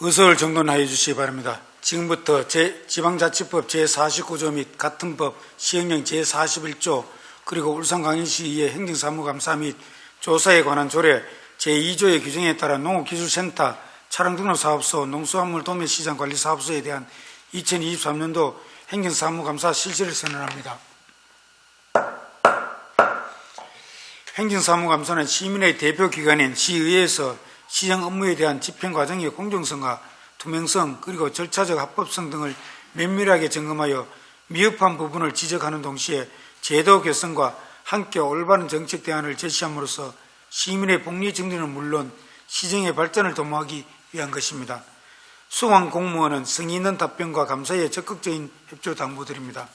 의석을 정돈하여 주시기 바랍니다. 지금부터 지방자치법 제49조 및 같은 법 시행령 제41조 그리고 울산광역시의 행정사무감사 및 조사에 관한 조례 제2조의 규정에 따라 농업기술센터 차량등록사업소 농수산물 도매시장관리사업소에 대한 2023년도 행정사무감사 실시를 선언합니다. 행정사무감사는 시민의 대표기관인 시의회에서 시정 업무에 대한 집행과정의 공정성과 투명성 그리고 절차적 합법성 등을 면밀하게 점검하여 미흡한 부분을 지적하는 동시에 제도 개선과 함께 올바른 정책 대안을 제시함으로써 시민의 복리 증진은 물론 시정의 발전을 도모하기 위한 것입니다. 수강 공무원은 성의 있는 답변과 감사에 적극적인 협조 당부드립니다.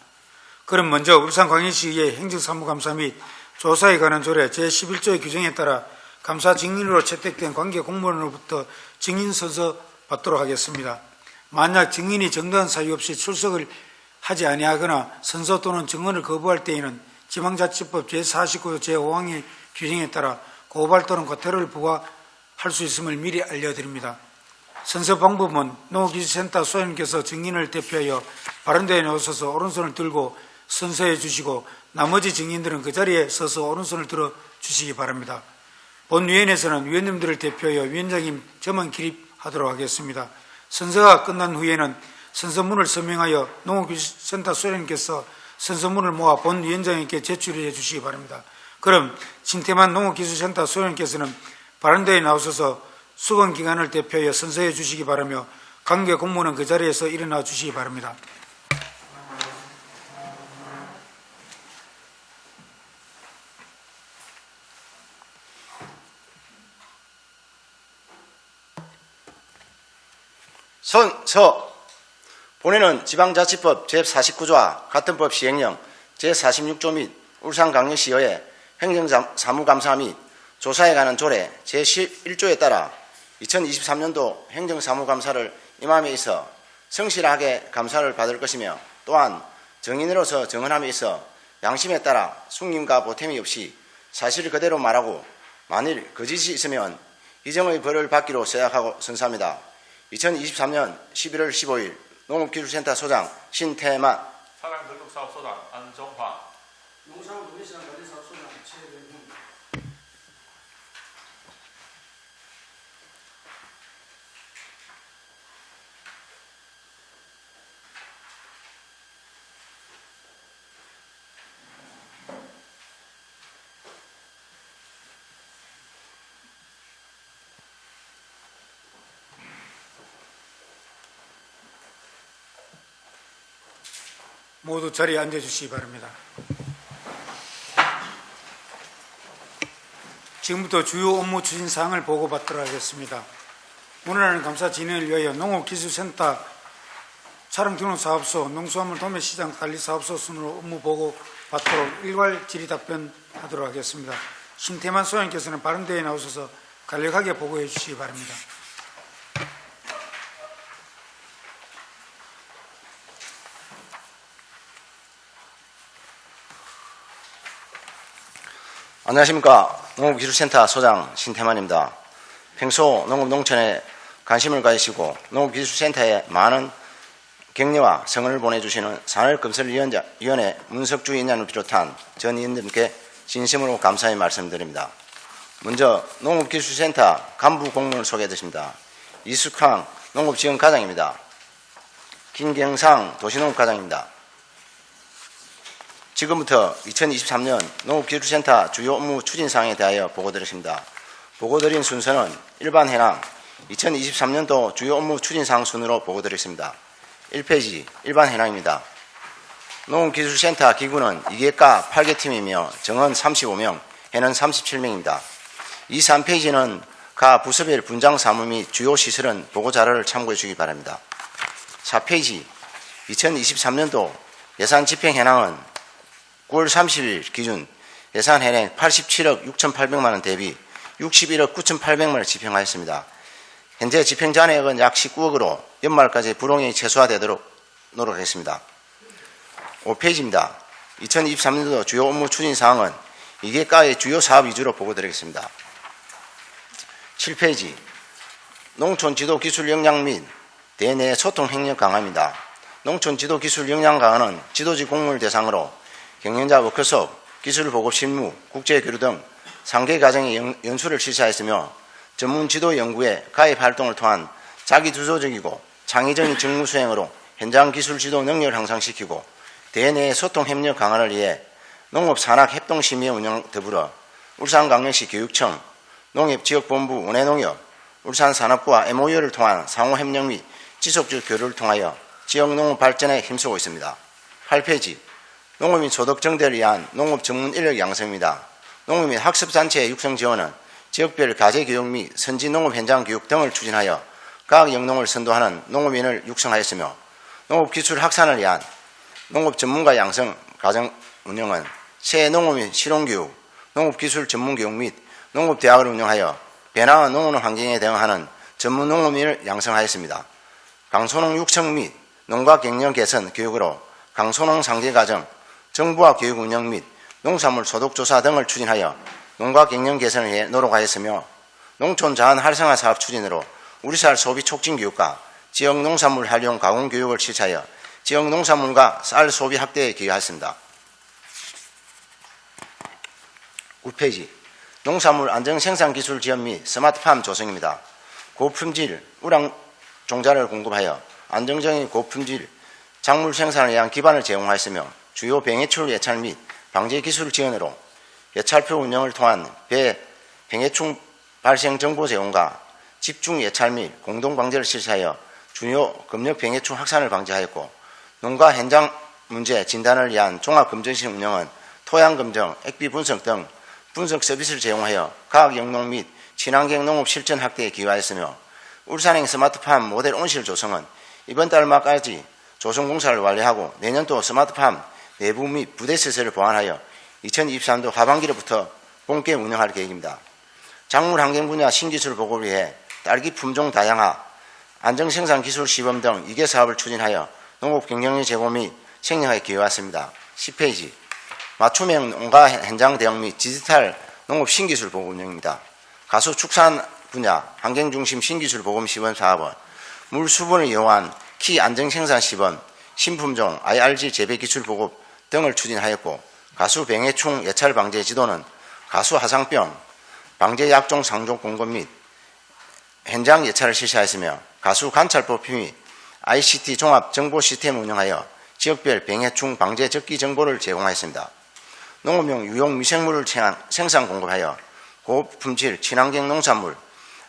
그럼 먼저 울산광역시의 행정사무감사 및 조사에 관한 조례 제11조의 규정에 따라 감사 증인으로 채택된 관계 공무원으로부터 증인 선서 받도록 하겠습니다. 만약 증인이 정당한 사유 없이 출석을 하지 아니하거나 선서 또는 증언을 거부할 때에는 지방자치법 제49조 제5항의 규정에 따라 고발 또는 과태료를 부과할 수 있음을 미리 알려드립니다. 선서 방법은 농업기술센터 소장님께서 증인을 대표하여 바른데에 나오셔서 오른손을 들고 선서해 주시고 나머지 증인들은 그 자리에 서서 오른손을 들어 주시기 바랍니다. 본위원회에서는 위원님들을 대표하여 위원장님 저만 기립하도록 하겠습니다. 선서가 끝난 후에는 선서문을 서명하여 농업기술센터 소장님께서 선서문을 모아 본위원장님께 제출해 주시기 바랍니다. 그럼 신태만 농업기술센터 소장님께서는 바른데에 나오셔서 수강기관을 대표하여 선서해 주시기 바라며 관계 공무원은 그 자리에서 일어나 주시기 바랍니다. 선서. 본회는 지방자치법 제49조와 같은 법 시행령 제46조 및 울산광역시의 행정사무감사 및 조사에 관한 조례 제11조에 따라 2023년도 행정사무감사를 임함에 있어 성실하게 감사를 받을 것이며 또한 정인으로서 정언함에 있어 양심에 따라 숨김과 보탬이 없이 사실을 그대로 말하고 만일 거짓이 있으면 이정의 벌을 받기로 생각하고 선서합니다. 2023년 11월 15일 농업기술센터 소장 신태만, 차량등록사업소장 안정화, 농산물 도매시장관리사업소장 최병훈. 모두 자리에 앉아주시기 바랍니다. 지금부터 주요 업무 추진 사항을 보고받도록 하겠습니다. 오늘 감사 진행을 위하여 농업기술센터 차량등록사업소 농수산물 도매시장 관리사업소 순으로 업무 보고 받도록 일괄 질의 답변하도록 하겠습니다. 신태만 소장님께서는 바른데에 나오셔서 간략하게 보고해 주시기 바랍니다. 안녕하십니까. 농업기술센터 소장 신태만입니다. 평소 농업농촌에 관심을 가지시고 농업기술센터에 많은 격려와 성원을 보내주시는 산업건설위원회 문석주 위원장을 비롯한 전 위원님께 진심으로 감사의 말씀드립니다. 먼저 농업기술센터 간부 공무원을 소개해드립니다. 이숙항 농업지원과장입니다. 김경상 도시농업과장입니다. 지금부터 2023년 농업기술센터 주요 업무 추진사항에 대하여 보고드리겠습니다. 보고드린 순서는 일반 해당 2023년도 주요 업무 추진사항 순으로 보고드리겠습니다. 1페이지 일반 해당입니다. 농업기술센터 기구는 2개과 8개 팀이며 정원 35명, 해는 37명입니다. 2, 3페이지는 가 부서별 분장 사무 및 주요 시설은 보고자료를 참고해 주시기 바랍니다. 4페이지 2023년도 예산 집행 현황은 9월 30일 기준 예산 현행 87억 6,800만 원 대비 61억 9,800만 원을 집행하였습니다. 현재 집행 잔액은 약 19억으로 연말까지 불용이 최소화되도록 노력하겠습니다. 5페이지입니다. 2023년도 주요 업무 추진 사항은 2개과의 주요 사업 위주로 보고드리겠습니다. 7페이지 농촌 지도 기술 역량 및 대내 소통 행력 강화입니다. 농촌 지도 기술 역량 강화는 지도직 공무원을 대상으로 경영자 워크숍, 기술 보급 실무, 국제 교류 등 3개 과정의 연수를 실시하였으며 전문 지도 연구에 가입 활동을 통한 자기 주도적이고 창의적인 직무 수행으로 현장 기술 지도 능력을 향상시키고 대내 소통 협력 강화를 위해 농업산학협동심의 운영 더불어 울산광역시 교육청, 농협지역본부 원해농협, 울산산업부와 MOU를 통한 상호협력 및 지속적 교류를 통하여 지역 농업 발전에 힘쓰고 있습니다. 8페이지 농업 및 소득 증대를 위한 농업 전문 인력 양성입니다. 농업 및 학습단체의 육성 지원은 지역별 가재교육 및 선지 농업 현장 교육 등을 추진하여 과학 영농을 선도하는 농업인을 육성하였으며 농업기술 확산을 위한 농업 전문가 양성 과정 운영은 새 농업 및 실용교육, 농업기술 전문교육 및 농업대학을 운영하여 변화한 농업 환경에 대응하는 전문 농업인을 양성하였습니다. 강소농 육성 및 농가 경영 개선 교육으로 강소농 상계과정, 정부와 교육 운영 및 농산물 소득조사 등을 추진하여 농가 경영 개선을 위해 노력하였으며 농촌 자원 활성화 사업 추진으로 우리쌀 소비 촉진 교육과 지역 농산물 활용 가공 교육을 실시하여 지역 농산물과 쌀 소비 확대에 기여하였습니다. 9페이지 농산물 안정 생산 기술 지원 및 스마트팜 조성입니다. 고품질 우량 종자를 공급하여 안정적인 고품질 작물 생산을 위한 기반을 제공하였으며 주요 병해충 예찰 및 방제 기술 지원으로 예찰표 운영을 통한 병해충 발생 정보 제공과 집중 예찰 및 공동 방제를 실시하여 주요 검역 병해충 확산을 방지하였고 농가 현장 문제 진단을 위한 종합 검정실 운영은 토양 검정, 액비 분석 등 분석 서비스를 제공하여 과학 영농 및 친환경 농업 실천 확대에 기여하였으며 울산행 스마트팜 모델 온실 조성은 이번 달 말까지 조성 공사를 완료하고 내년도 스마트팜 내부 및 부대 시설을 보완하여 2023년 하반기로부터 본격 운영할 계획입니다. 작물 환경 분야 신기술 보급을 위해 딸기 품종 다양화, 안정생산 기술 시범 등 2개 사업을 추진하여 농업 경영의 제고 및 생명에 기여했습니다. 10페이지 맞춤형 농가 현장 대응 및 디지털 농업 신기술 보급 운영입니다. 가수 축산 분야 환경중심 신기술 보급 시범 사업은 물 수분을 이용한 키 안정생산 시범, 신품종 IRG 재배 기술 보급 등을 추진하였고 가수 병해충 예찰 방제 지도는 가수 화상병 방제 약종 상종 공급 및 현장 예찰을 실시하였으며 가수 관찰법 및 ICT 종합 정보 시스템을 운영하여 지역별 병해충 방제 적기 정보를 제공하였습니다. 농업용 유용 미생물을 생산 공급하여 고품질 친환경 농산물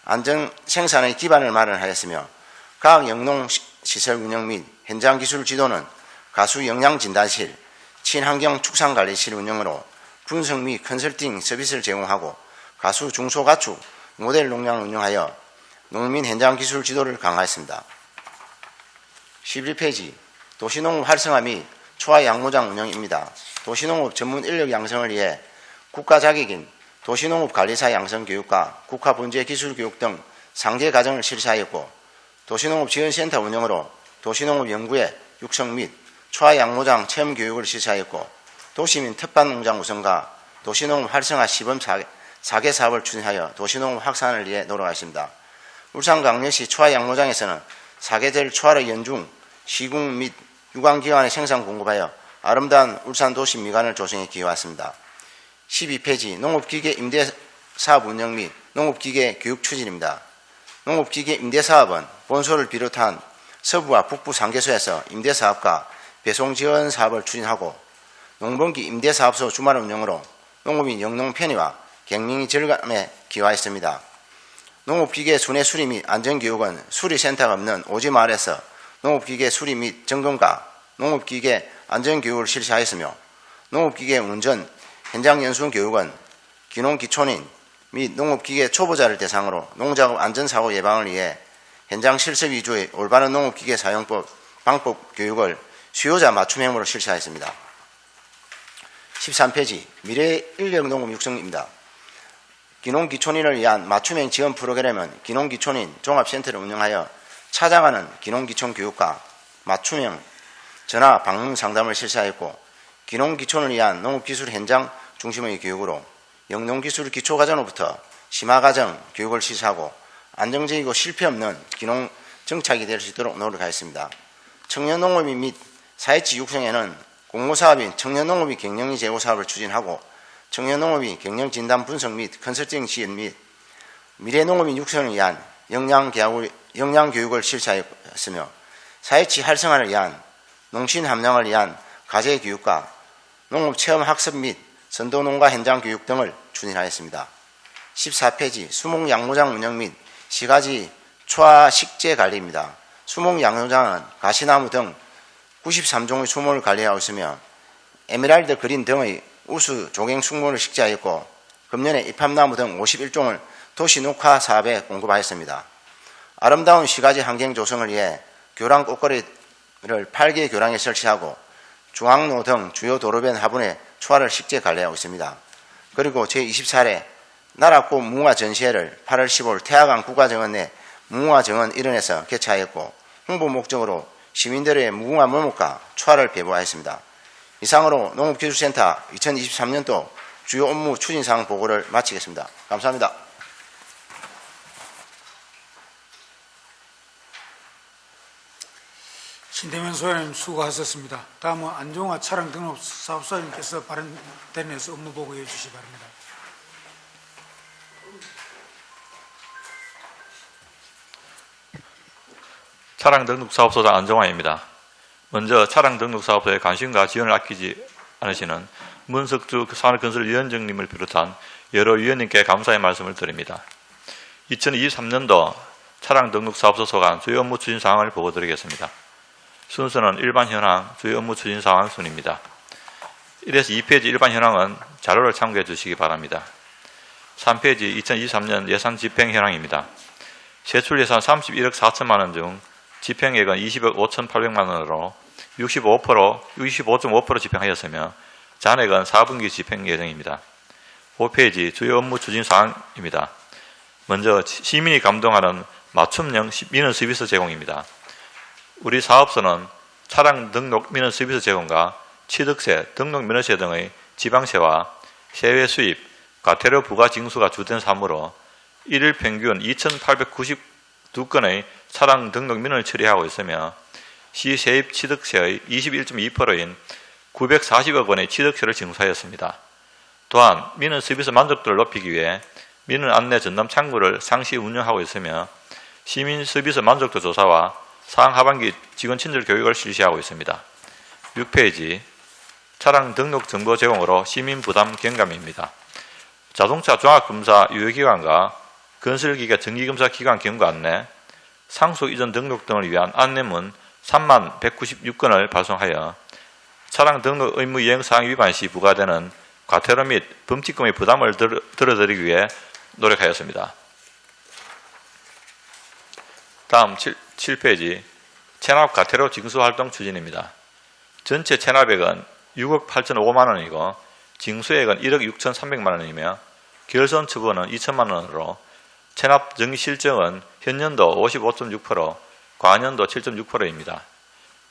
안정 생산의 기반을 마련하였으며 과학 영농 시설 운영 및 현장 기술 지도는 가수 영양진단실, 친환경 축산관리실 운영으로 분석 및 컨설팅 서비스를 제공하고 가수 중소가축 모델 농장을 운영하여 농민 현장 기술 지도를 강화했습니다. 11페이지 도시농업 활성화 및 초화 양모장 운영입니다. 도시농업 전문 인력 양성을 위해 국가 자격인 도시농업 관리사 양성 교육과 국가 본제 기술 교육 등 상계 과정을 실시하였고 도시농업 지원센터 운영으로 도시농업 연구의 육성 및 초화 양모장 체험 교육을 실시하였고 도시민 텃밭 농장 우선과 도시농업 활성화 시범 4개 사업을 추진하여 도시농업 확산을 위해 노력하였습니다. 울산광역시 초화 양모장에서는 4계절 초화를 연중 시군 및 유관기관에 생산 공급하여 아름다운 울산 도시 미관을 조성해 기여했습니다. 12페이지 농업기계 임대사업 운영 및 농업기계 교육 추진입니다. 농업기계 임대사업은 본소를 비롯한 서부와 북부 3개소에서 임대사업과 배송지원 사업을 추진하고 농번기 임대사업소 주말 운영으로 농업인 영농 편의와 경영의 절감에 기여하였습니다. 농업기계 순회 수리 및 안전교육은 수리센터가 없는 오지마을에서 농업기계 수리 및 점검과 농업기계 안전교육을 실시하였으며 농업기계 운전 현장 연수 교육은 기농기촌인 및 농업기계 초보자를 대상으로 농작업 안전사고 예방을 위해 현장 실습 위주의 올바른 농업기계 사용법 방법 교육을 수요자 맞춤형으로 실시하였습니다. 13페이지 미래 인력 농업 육성입니다. 기농기촌인을 위한 맞춤형 지원 프로그램은 기농기촌인 종합센터를 운영하여 찾아가는 기농기촌 교육과 맞춤형 전화 방문 상담을 실시하였고 기농기촌을 위한 농업기술 현장 중심의 교육으로 영농기술 기초과정으로부터 심화과정 교육을 실시하고 안정적이고 실패 없는 기농 정착이 될 수 있도록 노력하겠습니다. 청년농업인 및 사회치 육성에는 공모사업인 청년농업인 경영리 제고 사업을 추진하고 청년농업인 경영진단 분석 및 컨설팅 지원 및 미래농업인 육성을 위한 역량교육을 실시하였으며 사회치 활성화를 위한 농신 함량을 위한 가제교육과 농업체험학습 및 선도농가 현장 교육 등을 추진하였습니다. 14페이지 수목양로장 운영 및 시가지 초화식재 관리입니다. 수목양로장은 가시나무 등 93종의 수목을 관리하고 있으며 에메랄드 그린 등의 우수 조경 숙목을 식재하였고 금년에 입합나무 등 51종을 도시 녹화 사업에 공급하였습니다. 아름다운 시가지 환경 조성을 위해 교랑 꽃거리를 8개 교랑에 설치하고 중앙로 등 주요 도로변 화분에 초화를 식재 관리하고 있습니다. 그리고 제24회 나라꽃 무궁화 전시회를 8월 15일 태화강 국가정원 내 무궁화정원 일원에서 개최하였고 홍보 목적으로 시민들의 무궁화 묘목과 초화를 배부하였습니다. 이상으로 농업기술센터 2023년도 주요 업무 추진사항 보고를 마치겠습니다. 감사합니다. 신대면 소장님 수고하셨습니다. 다음은 안종화 차량 등록 사업소장님께서 발언대에서 업무 보고해 주시기 바랍니다. 차량 등록 사업소장 안정화입니다. 먼저 차량 등록 사업소에 관심과 지원을 아끼지 않으시는 문석주 산업건설위원장님을 비롯한 여러 위원님께 감사의 말씀을 드립니다. 2023년도 차량 등록 사업소 소관 주요 업무 추진 사항을 보고드리겠습니다. 순서는 일반 현황, 주요 업무 추진 사항 순입니다. 1에서 2페이지 일반 현황은 자료를 참고해 주시기 바랍니다. 3페이지 2023년 예산 집행 현황입니다. 세출 예산 31억 4천만 원 중 집행액은 20억 5,800만 원으로 65.5% 집행하였으며 잔액은 4분기 집행 예정입니다. 5페이지 주요 업무 추진 사항입니다. 먼저 시민이 감동하는 맞춤형 민원 서비스 제공입니다. 우리 사업소는 차량 등록 민원 서비스 제공과 취득세, 등록 면허세 등의 지방세와 세외 수입, 과태료 부과 징수가 주된 사무로 일일 평균 2,892건의 차량 등록 민원을 처리하고 있으며 시세입 취득세의 21.2%인 940억 원의 취득세를 징수하였습니다. 또한 민원 서비스 만족도를 높이기 위해 민원 안내 전담 창구를 상시 운영하고 있으며 시민 서비스 만족도 조사와 상하반기 직원 친절 교육을 실시하고 있습니다. 6페이지 차량 등록 정보 제공으로 시민 부담 경감입니다. 자동차 종합검사 유효기간과 건설기계 정기검사 기간 경고 안내, 상속 이전 등록 등을 위한 안내문 3만 196건을 발송하여 차량 등록 의무 이행 사항 위반 시 부과되는 과태료 및 범칙금의 부담을 들어드리기 위해 노력하였습니다. 다음 7페이지 체납 과태료 징수 활동 추진입니다. 전체 체납액은 6억 8,005만 원이고 징수액은 1억 6,300만 원이며 결손 처분은 2천만 원으로 체납 정리 실정은 현년도 55.6%, 과년도 7.6%입니다.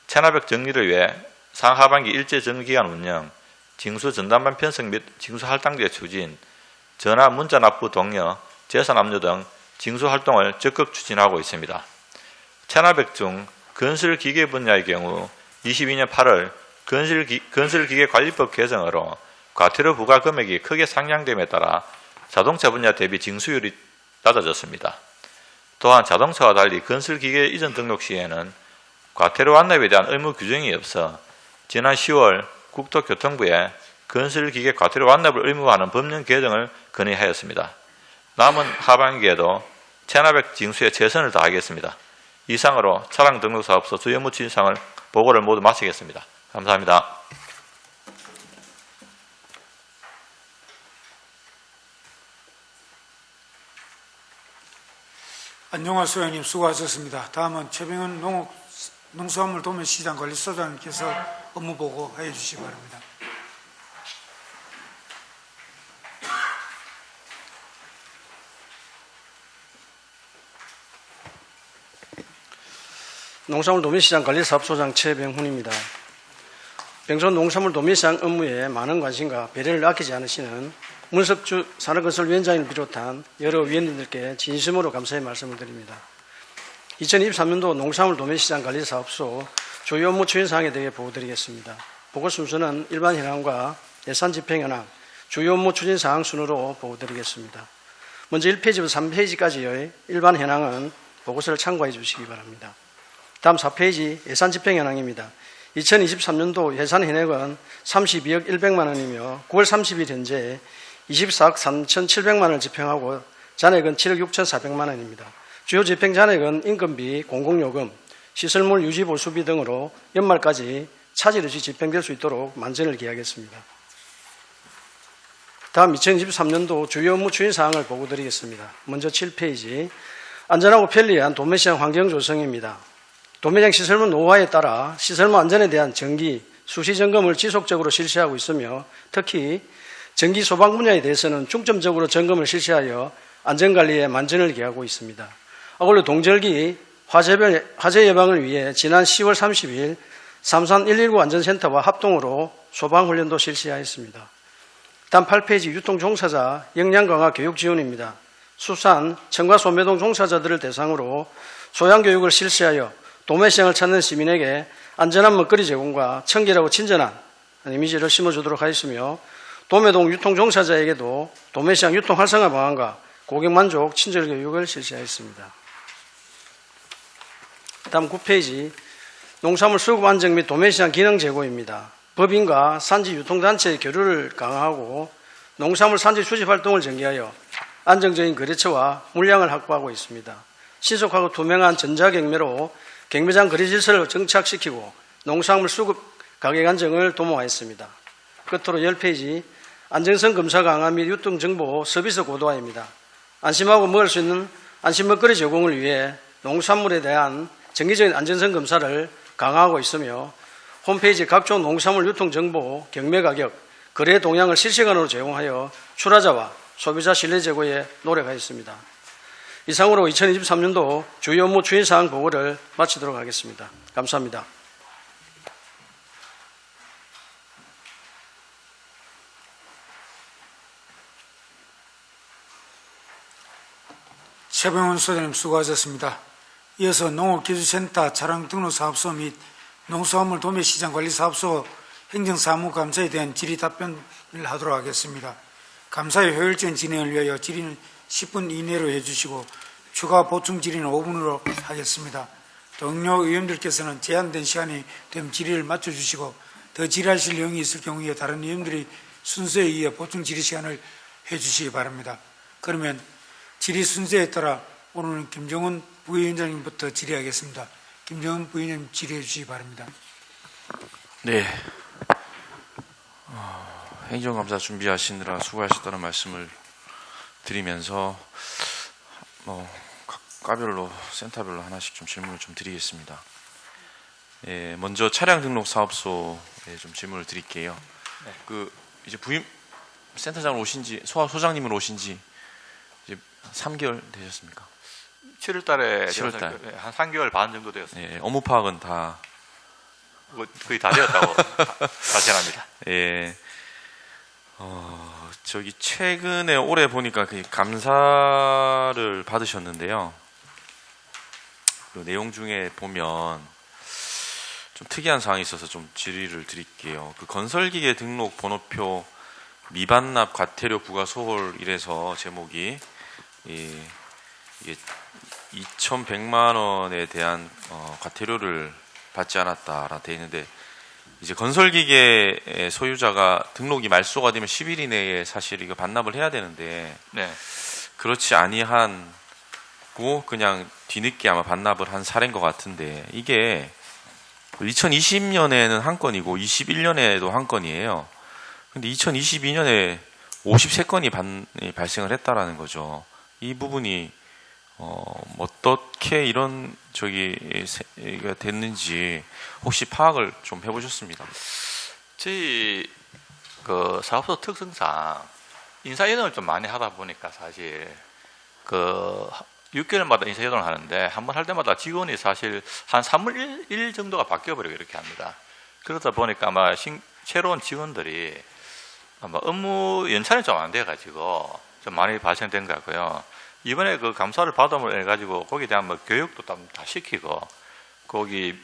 체납액 정리를 위해 상하반기 일제 정기간 운영, 징수 전담반 편성 및 징수 할당제 추진, 전화 문자 납부 동료, 재산 압류 등 징수 활동을 적극 추진하고 있습니다. 체납액 중 건설기계 분야의 경우 22년 8월 건설기계관리법 개정으로 과태료 부과 금액이 크게 상향됨에 따라 자동차 분야 대비 징수율이 낮아졌습니다. 또한 자동차와 달리 건설기계 이전 등록 시에는 과태료 완납에 대한 의무 규정이 없어 지난 10월 국토교통부에 건설기계 과태료 완납을 의무화하는 법령 개정을 건의하였습니다. 남은 하반기에도 체납액 징수에 최선을 다하겠습니다. 이상으로 차량 등록사업소 주요 업무 추진사항을 보고를 모두 마치겠습니다. 감사합니다. 안종화 소장님 수고하셨습니다. 다음은 최병현 농수산물 도매시장 관리소장님께서 업무 보고해 주시기 바랍니다. 농산물 도매시장 관리사업소장 최병훈입니다. 평소 농산물 도매시장 업무에 많은 관심과 배려를 아끼지 않으시는 문석주 산업건설위원장을 비롯한 여러 위원님들께 진심으로 감사의 말씀을 드립니다. 2023년도 농산물 도매시장관리사업소 주요 업무 추진 사항에 대해 보고드리겠습니다. 보고 순서는 일반 현황과 예산 집행 현황, 주요 업무 추진 사항 순으로 보고드리겠습니다. 먼저 1페이지부터 3페이지까지의 일반 현황은 보고서를 참고해 주시기 바랍니다. 다음 4페이지 예산 집행 현황입니다. 2023년도 예산 현액은 32억 100만 원이며 9월 30일 현재 24억 3,700만 원을 집행하고 잔액은 7억 6,400만 원입니다. 주요 집행 잔액은 인건비, 공공요금, 시설물 유지 보수비 등으로 연말까지 차질 없이 집행될 수 있도록 만전을 기하겠습니다. 다음 2023년도 주요 업무 추진 사항을 보고드리겠습니다. 먼저 7페이지 안전하고 편리한 도매시장 환경 조성입니다. 도매장 시설물 노후화에 따라 시설물 안전에 대한 정기, 수시 점검을 지속적으로 실시하고 있으며 특히 전기 소방 분야에 대해서는 중점적으로 점검을 실시하여 안전관리에 만전을 기하고 있습니다. 아울러 동절기 화재 예방을 위해 지난 10월 30일 삼산 119 안전센터와 합동으로 소방훈련도 실시하였습니다. 다음 8페이지 유통종사자 역량 강화 교육 지원입니다. 수산, 청과 소매동 종사자들을 대상으로 소양교육을 실시하여 도매시장을 찾는 시민에게 안전한 먹거리 제공과 청결하고 친절한 이미지를 심어주도록 하였으며 도매동 유통종사자에게도 도매시장 유통 활성화 방안과 고객만족 친절 교육을 실시하였습니다. 다음 9페이지 농산물 수급 안정 및 도매시장 기능 제고입니다. 법인과 산지 유통단체의 교류를 강화하고 농산물 산지 수집 활동을 전개하여 안정적인 거래처와 물량을 확보하고 있습니다. 신속하고 투명한 전자경매로 경매장 거래 질서를 정착시키고 농산물 수급 가격 안정을 도모하였습니다. 끝으로 10페이지 안정성 검사 강화 및 유통정보 서비스 고도화입니다. 안심하고 먹을 수 있는 안심 먹거리 제공을 위해 농산물에 대한 정기적인 안전성 검사를 강화하고 있으며 홈페이지 각종 농산물 유통정보, 경매가격, 거래 동향을 실시간으로 제공하여 출하자와 소비자 신뢰 제고에 노력하였습니다. 이상으로 2023년도 주요 업무 추진사항 보고를 마치도록 하겠습니다. 감사합니다. 최병훈 소장님 수고하셨습니다. 이어서 농업기술센터 차량등록사업소 및 농수산물 도매시장관리사업소 행정사무감사에 대한 질의 답변을 하도록 하겠습니다. 감사의 효율적인 진행을 위하여 질의는 10분 이내로 해주시고 추가 보충 질의는 5분으로 하겠습니다. 동료 의원들께서는 제한된 시간이 되면 질의를 맞춰주시고 더 질의하실 내용이 있을 경우에 다른 의원들이 순서에 의해 보충 질의 시간을 해주시기 바랍니다. 그러면 질의 순서에 따라 오늘은 김정은 부위원장님부터 질의하겠습니다. 김정은 부위원장님 질의해 주시기 바랍니다. 네. 행정감사 준비하시느라 수고하셨다는 말씀을 드리면서 과별로 센터별로 하나씩 좀 질문을 좀 드리겠습니다. 예, 먼저 차량 등록 사업소에 좀 질문을 드릴게요. 네. 이제 부임 센터장으로 오신지 소장님으로 오신지 이제 3개월 되셨습니까? 7월달에 7월달. 한 3개월 반 정도 되었습니다. 예, 업무 파악은 다 거의 다 되었다고 발전합니다. 예. 최근에 올해 보니까 그 감사를 받으셨는데요. 그 내용 중에 보면 좀 특이한 사항이 있어서 좀 질의를 드릴게요. 그 건설기계 등록 번호표 미반납 과태료 부과 소홀 이래서 제목이 이게 2,100만 원에 대한 과태료를 받지 않았다라 되어 있는데 이제 건설기계 소유자가 등록이 말소가 되면 10일 이내에 사실 이거 반납을 해야 되는데 네. 그렇지 아니하고 그냥 뒤늦게 아마 반납을 한 사례인 것 같은데 이게 2020년에는 한 건이고 21년에도 한 건이에요. 근데 2022년에 53건이 발생을 했다라는 거죠. 이 부분이 어떻게 이런 가 됐는지 혹시 파악을 좀 해보셨습니다. 저희 그 사업소 특성상 인사이동을 좀 많이 하다 보니까 사실 6개월마다 인사이동을 하는데 한 번 할 때마다 직원이 사실 한 3분 1 정도가 바뀌어버리고 이렇게 합니다. 그러다 보니까 아마 새로운 직원들이 아마 업무 연차는 좀 안 돼가지고 좀 많이 발생된 것 같고요. 이번에 그 감사를 받음으로 해가지고 거기에 대한 뭐 교육도 다 시키고 거기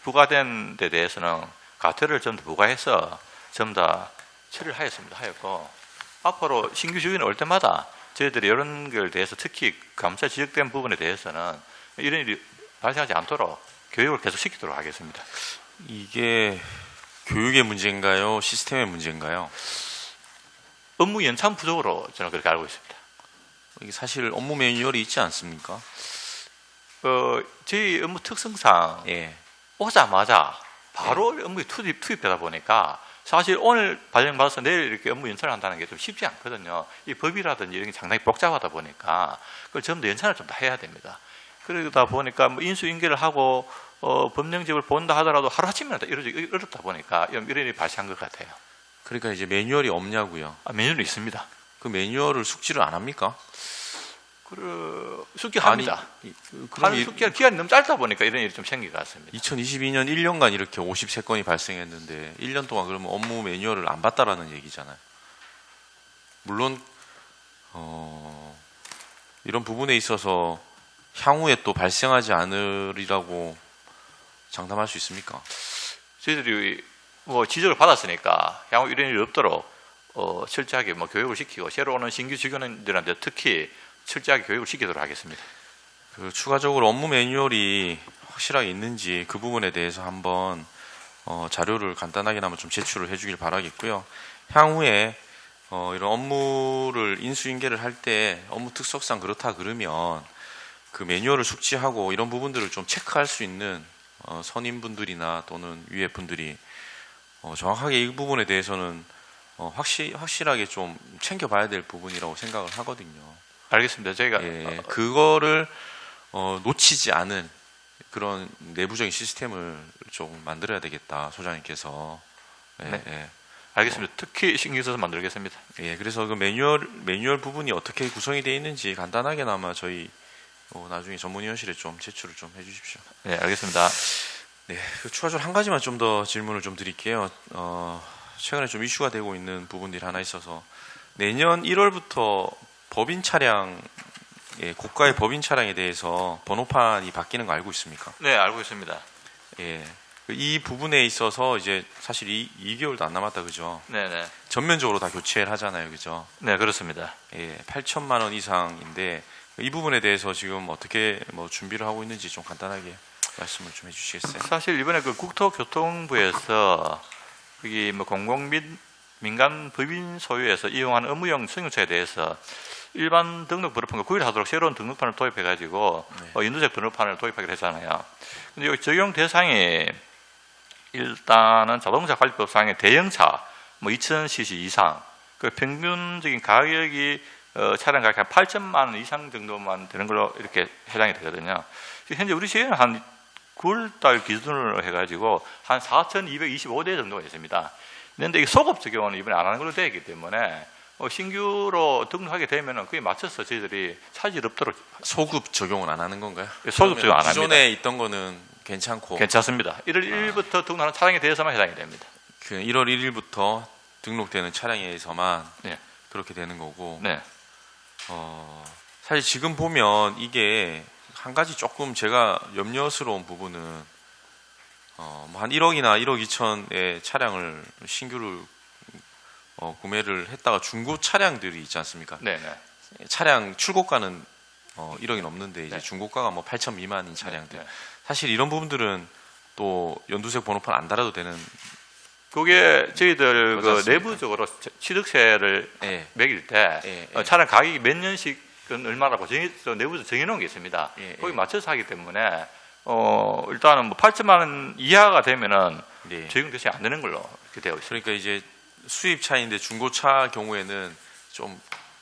부과된 데 대해서는 과태료를 전부 부과해서 전부 다 처리를 하였고 앞으로 신규 주인이 올 때마다 저희들이 이런 것에 대해서 특히 감사 지적된 부분에 대해서는 이런 일이 발생하지 않도록 교육을 계속 시키도록 하겠습니다. 이게 교육의 문제인가요? 시스템의 문제인가요? 업무 연참 부족으로 저는 그렇게 알고 있습니다. 이게 사실 업무 매뉴얼이 있지 않습니까? 저희 업무 특성상 예. 오자마자 바로 업무에 투입되다 보니까 사실 오늘 발령받아서 내일 이렇게 업무 연차를 한다는 게 좀 쉽지 않거든요. 이 법이라든지 이런 게 상당히 복잡하다 보니까 그걸 전부 다 연차를 좀 다 해야 됩니다. 그러다 보니까 뭐 인수인계를 하고 법령집을 본다 하더라도 하루아침에 다 이루어지기 어렵다 보니까 이런 일이 발생한 것 같아요. 그러니까 이제 매뉴얼이 없냐고요. 매뉴얼이 있습니다. 그 매뉴얼을 숙지를 안 합니까? 숙기합니다. 그럼 숙기할 기간이 너무 짧다 보니까 이런 일이 좀 생긴 것 같습니다. 2022년 1년간 이렇게 53건이 발생했는데 1년 동안 그러면 업무 매뉴얼을 안 봤다라는 얘기잖아요. 물론 이런 부분에 있어서 향후에 또 발생하지 않으리라고 장담할 수 있습니까? 저희들이 뭐 지적을 받았으니까 향후 이런 일이 없도록 철저하게 뭐 교육을 시키고 새로 오는 신규 직원들한테 특히 철저하게 교육을 시키도록 하겠습니다. 그 추가적으로 업무 매뉴얼이 확실하게 있는지 그 부분에 대해서 한번 자료를 간단하게나마 좀 제출을 해주길 바라겠고요. 향후에 이런 업무를 인수인계를 할 때 업무 특성상 그렇다 그러면 그 매뉴얼을 숙지하고 이런 부분들을 좀 체크할 수 있는 선임분들이나 또는 위에 분들이 정확하게 이 부분에 대해서는 확실하게 좀 챙겨봐야 될 부분이라고 생각을 하거든요. 알겠습니다. 저희가 그거를 놓치지 않은 그런 내부적인 시스템을 좀 만들어야 되겠다, 소장님께서. 네. 예. 알겠습니다. 특히 신경 써서 만들겠습니다. 예, 그래서 그 매뉴얼 부분이 어떻게 구성이 되어 있는지 간단하게나마 저희 나중에 전문위원실에 좀 제출을 좀 해주십시오. 네, 알겠습니다. 네, 추가적으로 한 가지만 좀 더 질문을 좀 드릴게요. 최근에 좀 이슈가 되고 있는 부분들이 하나 있어서 내년 1월부터 법인 차량, 고가의 법인 차량에 대해서 번호판이 바뀌는 거 알고 있습니까? 네, 알고 있습니다. 예, 이 부분에 있어서 이제 사실 2개월도 안 남았다, 그죠? 네네. 전면적으로 다 교체를 하잖아요, 그죠? 네, 그렇습니다. 예, 8천만 원 이상인데 이 부분에 대해서 지금 어떻게 뭐 준비를 하고 있는지 좀 간단하게 말씀을 좀 해주시겠어요? 사실 이번에 그 국토교통부에서 여기 뭐 공공 및 민간 법인 소유에서 이용하는 업무용 승용차에 대해서 일반 등록 번호판과 구별하도록 새로운 등록판을 도입해가지고 연두색 번호판을 도입하기로 했잖아요. 근데 여기 적용 대상이 일단은 자동차 관리법상의 대형차, 뭐 2000cc 이상, 그 평균적인 가격이 차량 가격 한 8천만 원 이상 정도만 되는 걸로 이렇게 해당이 되거든요. 현재 우리 시에는 한 9월달 기준으로 해가지고 한 4,225대 정도가 있습니다. 그런데 이게 소급 적용은 이번에 안 하는 걸로 되어 있기 때문에 신규로 등록하게 되면 그에 맞춰서 저희들이 차질 없도록 소급 적용은 안 하는 건가요? 소급 적용 안 합니다. 기존에 있던 거는 괜찮고 괜찮습니다. 1월 1일부터 등록하는 차량에 대해서만 해당이 됩니다. 그 1월 1일부터 등록되는 차량에서만 네. 그렇게 되는 거고 네. 사실 지금 보면 이게 한 가지 조금 제가 염려스러운 부분은 한 1억이나 1억 2천의 차량을 신규를 구매를 했다가 중고 차량들이 있지 않습니까? 네. 네. 차량 출고가는 1억이 넘는데 이제 네. 중고가가 뭐 8천 미만인 차량들. 네. 사실 이런 부분들은 또 연두색 번호판 안 달아도 되는. 그게 저희들 그렇지 그 않습니까? 내부적으로 취득세를 예. 매길 때 예. 차량 가격이 몇 년씩은 얼마라고 내부에서 정해놓은 게 있습니다. 예. 거기 맞춰서 하기 때문에 일단은 뭐 8천만 원 이하가 되면은 네. 적용 대상이 안 되는 걸로 이렇게 되어 있습니다. 그러니까 이제 수입차인데 중고차 경우에는 좀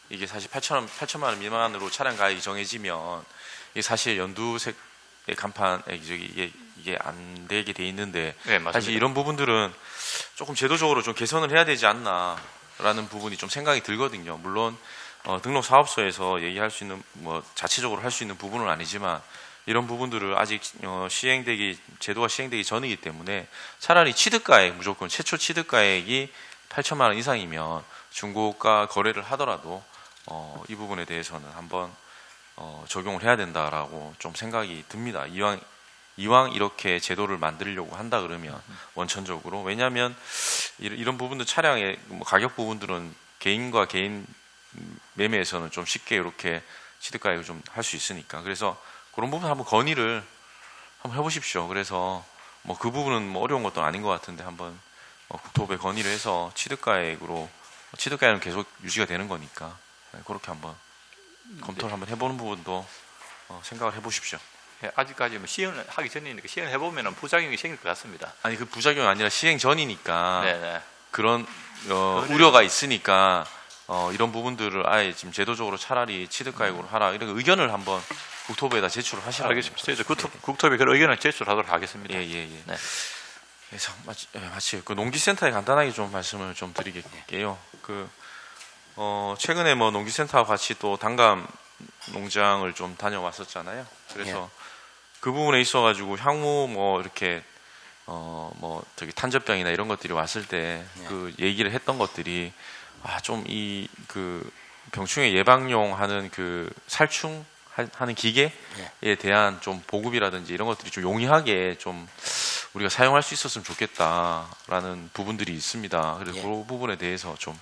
이게 사실 8천만 원 미만으로 차량 가격이 정해지면 이게 사실 연두색의 간판 이게 안 되게 돼 있는데 네, 맞습니다. 사실 이런 부분들은 조금 제도적으로 좀 개선을 해야 되지 않나라는 부분이 좀 생각이 들거든요. 물론 등록 사업소에서 얘기할 수 있는 뭐 자체적으로 할 수 있는 부분은 아니지만 이런 부분들을 아직 제도가 시행되기 전이기 때문에 차라리 취득가액 무조건 최초 취득가액이 8천만 원 이상이면 중고가 거래를 하더라도 이 부분에 대해서는 한번 적용을 해야 된다라고 좀 생각이 듭니다. 이왕 이렇게 제도를 만들려고 한다 그러면 원천적으로, 왜냐하면 이런 부분들 차량의 뭐 가격 부분들은 개인과 개인 매매에서는 좀 쉽게 이렇게 취득가액을 좀 할 수 있으니까, 그래서 그런 부분 한번 건의를 한번 해보십시오. 그래서 뭐 그 부분은 뭐 어려운 것도 아닌 것 같은데 한번 국토부에 건의를 해서 취득가액은 계속 유지가 되는 거니까 그렇게 한번 검토를 한번 해보는 부분도 생각을 해보십시오. 예, 아직까지 뭐 시행을 하기 전이니까 시행을 해보면 부작용이 생길 것 같습니다. 아니 그 부작용이 아니라 시행 전이니까 네네. 그런 우려가 있으니까 이런 부분들을 아예 지금 제도적으로 차라리 취득가액으로 하라, 이런 의견을 한번 국토부에다 제출을 하시라고. 알겠습니다. 저희도 국토부에 그런 의견을 제출하도록 하겠습니다. 예. 네. 그래서 마치 그 농기센터에 간단하게 좀 말씀을 좀 드리겠게요. 최근에 뭐 농기센터와 같이 또 단감 농장을 좀 다녀왔었잖아요. 그래서 그 부분에 있어가지고 향후 뭐 이렇게 저기 탄저병이나 이런 것들이 왔을 때 그 얘기를 했던 것들이 좀 이 그 병충해 예방용 하는 그 살충 하는 기계에 대한 좀 보급이라든지 이런 것들이 좀 용이하게 좀 우리가 사용할 수 있었으면 좋겠다라는 부분들이 있습니다. 그래서 그 부분에 대해서 좀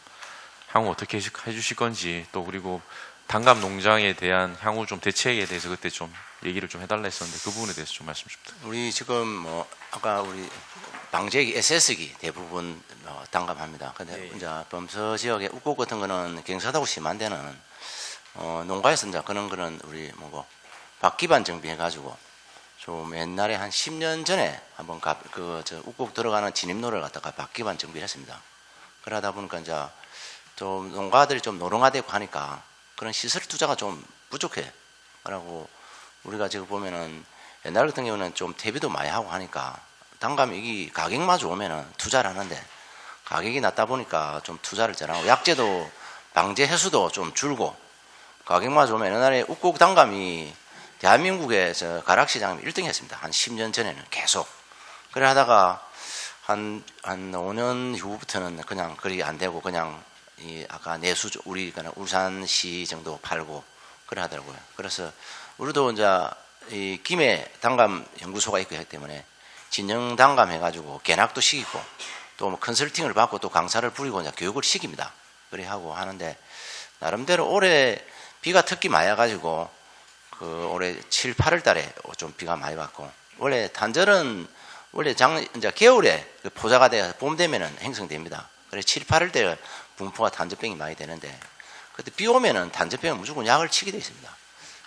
향후 어떻게 해주실 건지, 또 그리고 단감 농장에 대한 향후 좀 대책에 대해서 그때 좀 얘기를 좀 해달라 했었는데 그 부분에 대해서 좀 말씀 좀 부탁드립니다. 우리 지금 뭐 아까 우리 방제기, SS기 대부분 단감합니다. 근데 이제 범서 지역의 우곡 같은 거는 경사도가 심한 데는 농가에서 이제 그런 거는 우리 뭐고 밭기반 정비해가지고 좀 옛날에 한 10년 전에 한번 우곡 들어가는 진입로를 갖다가 밭기반 정비를 했습니다. 그러다 보니까 이제 좀 농가들이 좀 노령화되고 하니까 그런 시설 투자가 좀 부족해. 그러고 우리가 지금 보면은 옛날 같은 경우는 좀 퇴비도 많이 하고 하니까 단감이 이 가격만 좋으면은 투자를 하는데 가격이 낮다 보니까 좀 투자를 잘 하고 약재도 방제 횟수도 좀 줄고 가격만 좋으면 옛날에 우곡 단감이 대한민국에서 가락시장이 1등 했습니다. 한 10년 전에는 계속. 그래 하다가 한 5년 후부터는 그냥 그리 안 되고 그냥 아까 우리 울산시 정도 팔고 그래 하더라고요. 그래서 우리도 이제 이 김해 단감 연구소가 있기 때문에 진영 단감 해가지고 견학도 시키고 또 뭐 컨설팅을 받고 또 강사를 부리고 이제 교육을 시킵니다. 그래 하고 하는데 나름대로 올해 비가 특히 많이 와가지고 올해 7, 8월 달에 좀 비가 많이 왔고 원래 단절은 원래 이제 겨울에 포자가 돼서 봄 되면은 행성됩니다. 그래 7, 8월 때 분포가 단절병이 많이 되는데 그때 비 오면은 단절병은 무조건 약을 치게 돼 있습니다.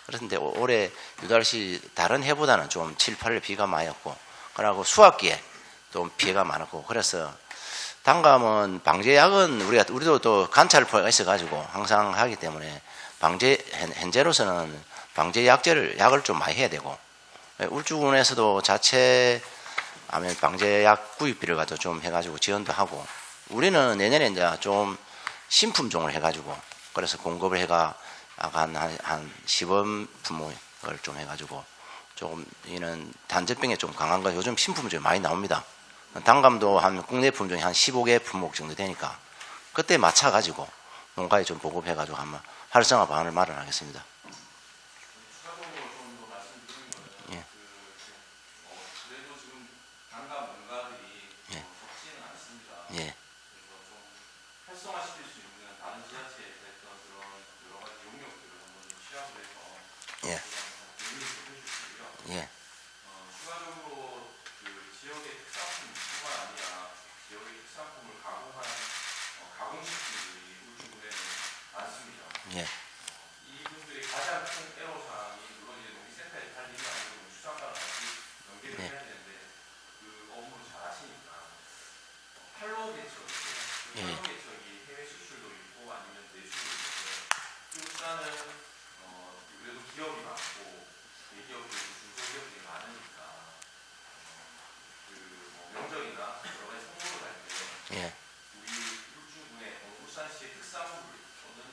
그런데 올해 유달시 다른 해보다는 좀 7, 8월 비가 많이 왔고 그러고 수확기에 좀 피해가 많았고 그래서 단감은 방제약은 우리도 또 관찰포가 있어가지고 항상 하기 때문에 현재로서는 약을 좀 많이 해야 되고 울주군에서도 자체 방제약 구입비를 가지고 좀 해가지고 지원도 하고 우리는 내년에 이제 좀 신품종을 해가지고 그래서 공급을 해가 한 시범 품목을 좀 해가지고 조금 이는 단절병에 좀 강한 거 요즘 신품종이 많이 나옵니다. 단감도 한 국내 품종이 한 15개 품목 정도 되니까 그때 맞춰가지고 농가에 좀 보급해가지고 한번 활성화 방안을 마련하겠습니다. 예. 활성화시킬 수 있는 다른 지자체에서 했던 그런 여러 가지 용역들을 한번 취합을 해서 예. 해주시고요. 예. 추가적으로 그 지역의 특산품뿐만 아니라 지역의 특산품을 가공한 가공식품들이 울주군에는 많습니다. 예. 이분들의 가장 큰 애로사항이 물론 이제 농기센터에 할 일이 아니고 수장과랑 같이 연계를 해야 되는데 그 업무를 잘 하시니까 팔로 개척 팔로 개척이 해외 수출도 있고 아니면 내수도 있고 울산은 그래도 기업이 많고 대기업도 있고 중소기업들이 많으니까 뭐 명절이나 여러 가지 선물을 할 때 우리 울주군의 울산시의 특산물 또는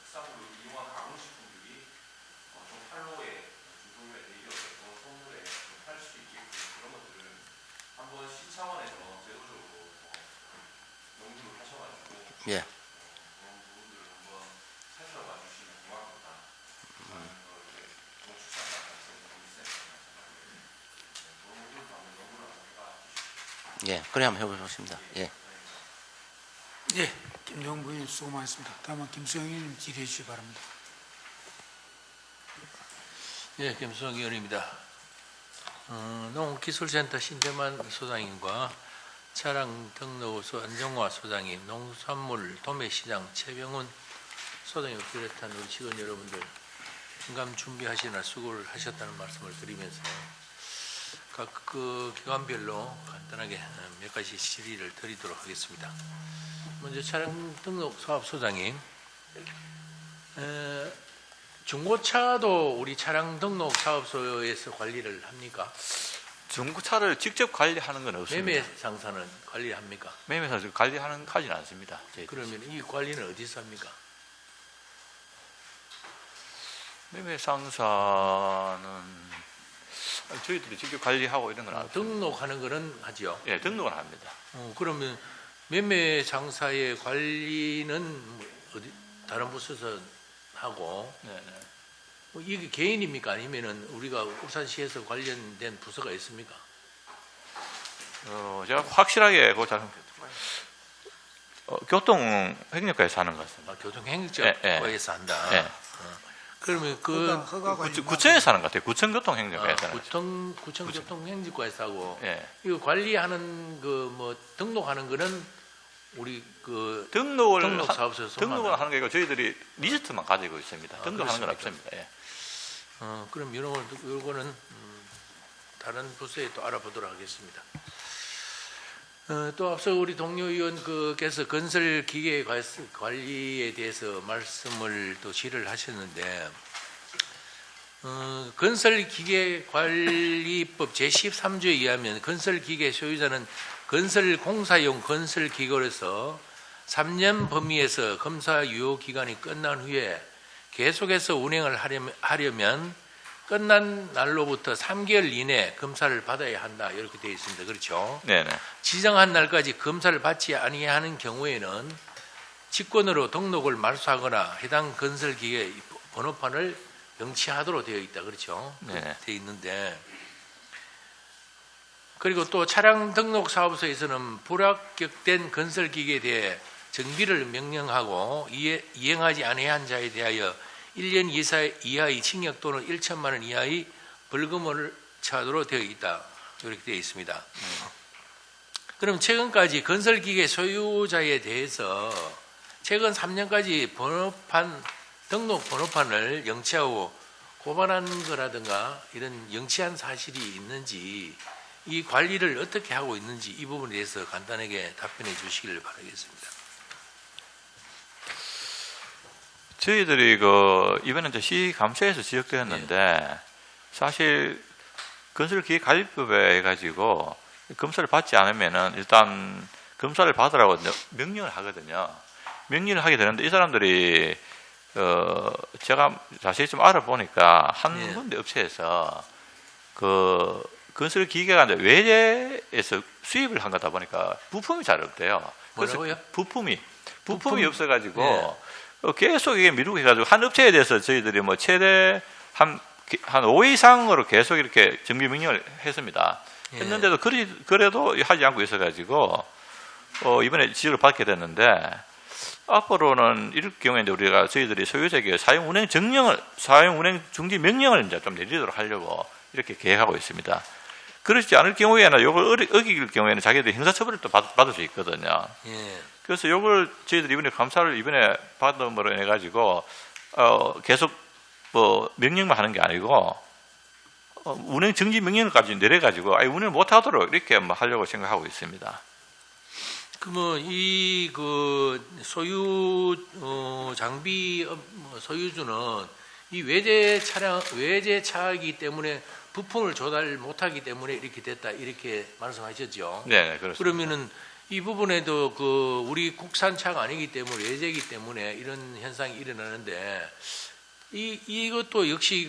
특산물을 이용한 가공식품들이 좀 팔로에 중소기업의 대기업에 선물에 팔 수 있게끔 그런 것들을 한번 시 차원에서 제도적으로 연구를 하셔 예. 예, 그래 한번 해보겠습니다. 예. 예, 김종훈 부의원 수고 많으셨습니다. 다음은 김수영 의원님 질의해 주시기 바랍니다. 예, 김수영 의원입니다. 농기술센터 신대만 소장님과 차량 등록소 안정화 소장님, 농산물 도매시장 최병훈 소장님 비롯한 우리 직원 여러분들 인감 준비하시느라 수고를 하셨다는 말씀을 드리면서 각 그 기관별로 간단하게 몇 가지 질의를 드리도록 하겠습니다. 먼저 차량 등록 사업 소장님, 중고차도 우리 차량 등록 사업소에서 관리를 합니까? 중고차를 직접 관리하는 건 없습니다. 매매 상사는 관리합니까? 매매사를 하지는 않습니다. 그러면 이 관리는 어디서 합니까? 매매 상사는 저희들이 직접 관리하고 이런 건 안 합니다. 등록하는 거는 하죠. 예, 등록은 합니다. 그러면 매매 상사의 관리는 어디 다른 부서에서 하고 네. 이게 개인입니까? 아니면은 우리가 울산시에서 관련된 부서가 있습니까? 제가 확실하게 교통 횡령과에서 하는 것 같습니다. 교통행정과에서 한다. 예. 그러면 허가가 있는 구청에서 하는 것 같아요. 구청 교통 횡령과에서 하는 것 구청 교통행정과에서 하고 예. 이거 관리하는 그 뭐 등록하는 거는 우리 그 등록 사업소에서 등록을 하는 게 아니고 저희들이 리스트만 가지고 있습니다. 등록하는 건 없습니다. 예. 그럼 요거는 다른 부서에 또 알아보도록 하겠습니다. 또 앞서 우리 동료 의원께서 건설 기계 관리에 대해서 말씀을 또 질의를 하셨는데, 건설 기계 관리법 제13조에 의하면 건설 기계 소유자는 건설 공사용 건설 기계로서 3년 범위에서 검사 유효 기간이 끝난 후에 계속해서 운행을 하려면 끝난 날로부터 3개월 이내 검사를 받아야 한다, 이렇게 되어 있습니다. 그렇죠? 네네. 지정한 날까지 검사를 받지 아니하는 경우에는 직권으로 등록을 말소하거나 해당 건설기계 번호판을 영치하도록 되어 있다. 그렇죠? 네. 되어 있는데, 그리고 또 차량 등록 사업소에서는 불합격된 건설기계에 대해 정비를 명령하고 이행하지 아니한 자에 대하여 1년 이하의 징역 또는 1천만 원 이하의 벌금을 처하도록 되어 있다. 이렇게 되어 있습니다. 그럼 최근까지 건설기계 소유자에 대해서 최근 3년까지 등록 번호판을 영치하고 고발한 거라든가 이런 영치한 사실이 있는지, 이 관리를 어떻게 하고 있는지 이 부분에 대해서 간단하게 답변해 주시기를 바라겠습니다. 저희들이 이번에 이제 시감사에서 지적되었는데, 사실 건설기계관리법에 해가지고 검사를 받지 않으면은 일단 검사를 받으라고 명령을 하거든요. 명령을 하게 되는데, 이 사람들이 제가 자세히 좀 알아보니까 한 군데 업체에서 건설기계가 이제 외제에서 수입을 한 거다 보니까 부품이 잘 없대요. 뭐라고요? 부품이 없어가지고 계속 이게 미루고 해가지고 한 업체에 대해서 저희들이 뭐 최대 한 5회 이상으로 계속 이렇게 정비 명령을 했습니다. 했는데도 그래도 하지 않고 있어가지고 이번에 지적을 받게 됐는데, 앞으로는 이럴 경우에 우리가 저희들이 소유자에게 사용 운행 중지 명령을 이제 좀 내리도록 하려고 이렇게 계획하고 있습니다. 그렇지 않을 경우에는 이걸 어길 경우에는 자기들이 형사처벌을 또 받을 수 있거든요. 그래서 이걸 저희들이 이번에 감사를 받음으로 인해 가지고 계속 명령만 하는 게 아니고 운행 정지 명령까지 내려 가지고 운행을 못 하도록 이렇게 하려고 생각하고 있습니다. 그러면 이 소유 장비 소유주는 이 외제 차이기 때문에 부품을 조달 못하기 때문에 이렇게 됐다, 이렇게 말씀하셨죠. 네, 그렇습니다. 그러면은 이 부분에도 우리 국산차가 아니기 때문에 외제이기 때문에 이런 현상이 일어나는데, 이것도 역시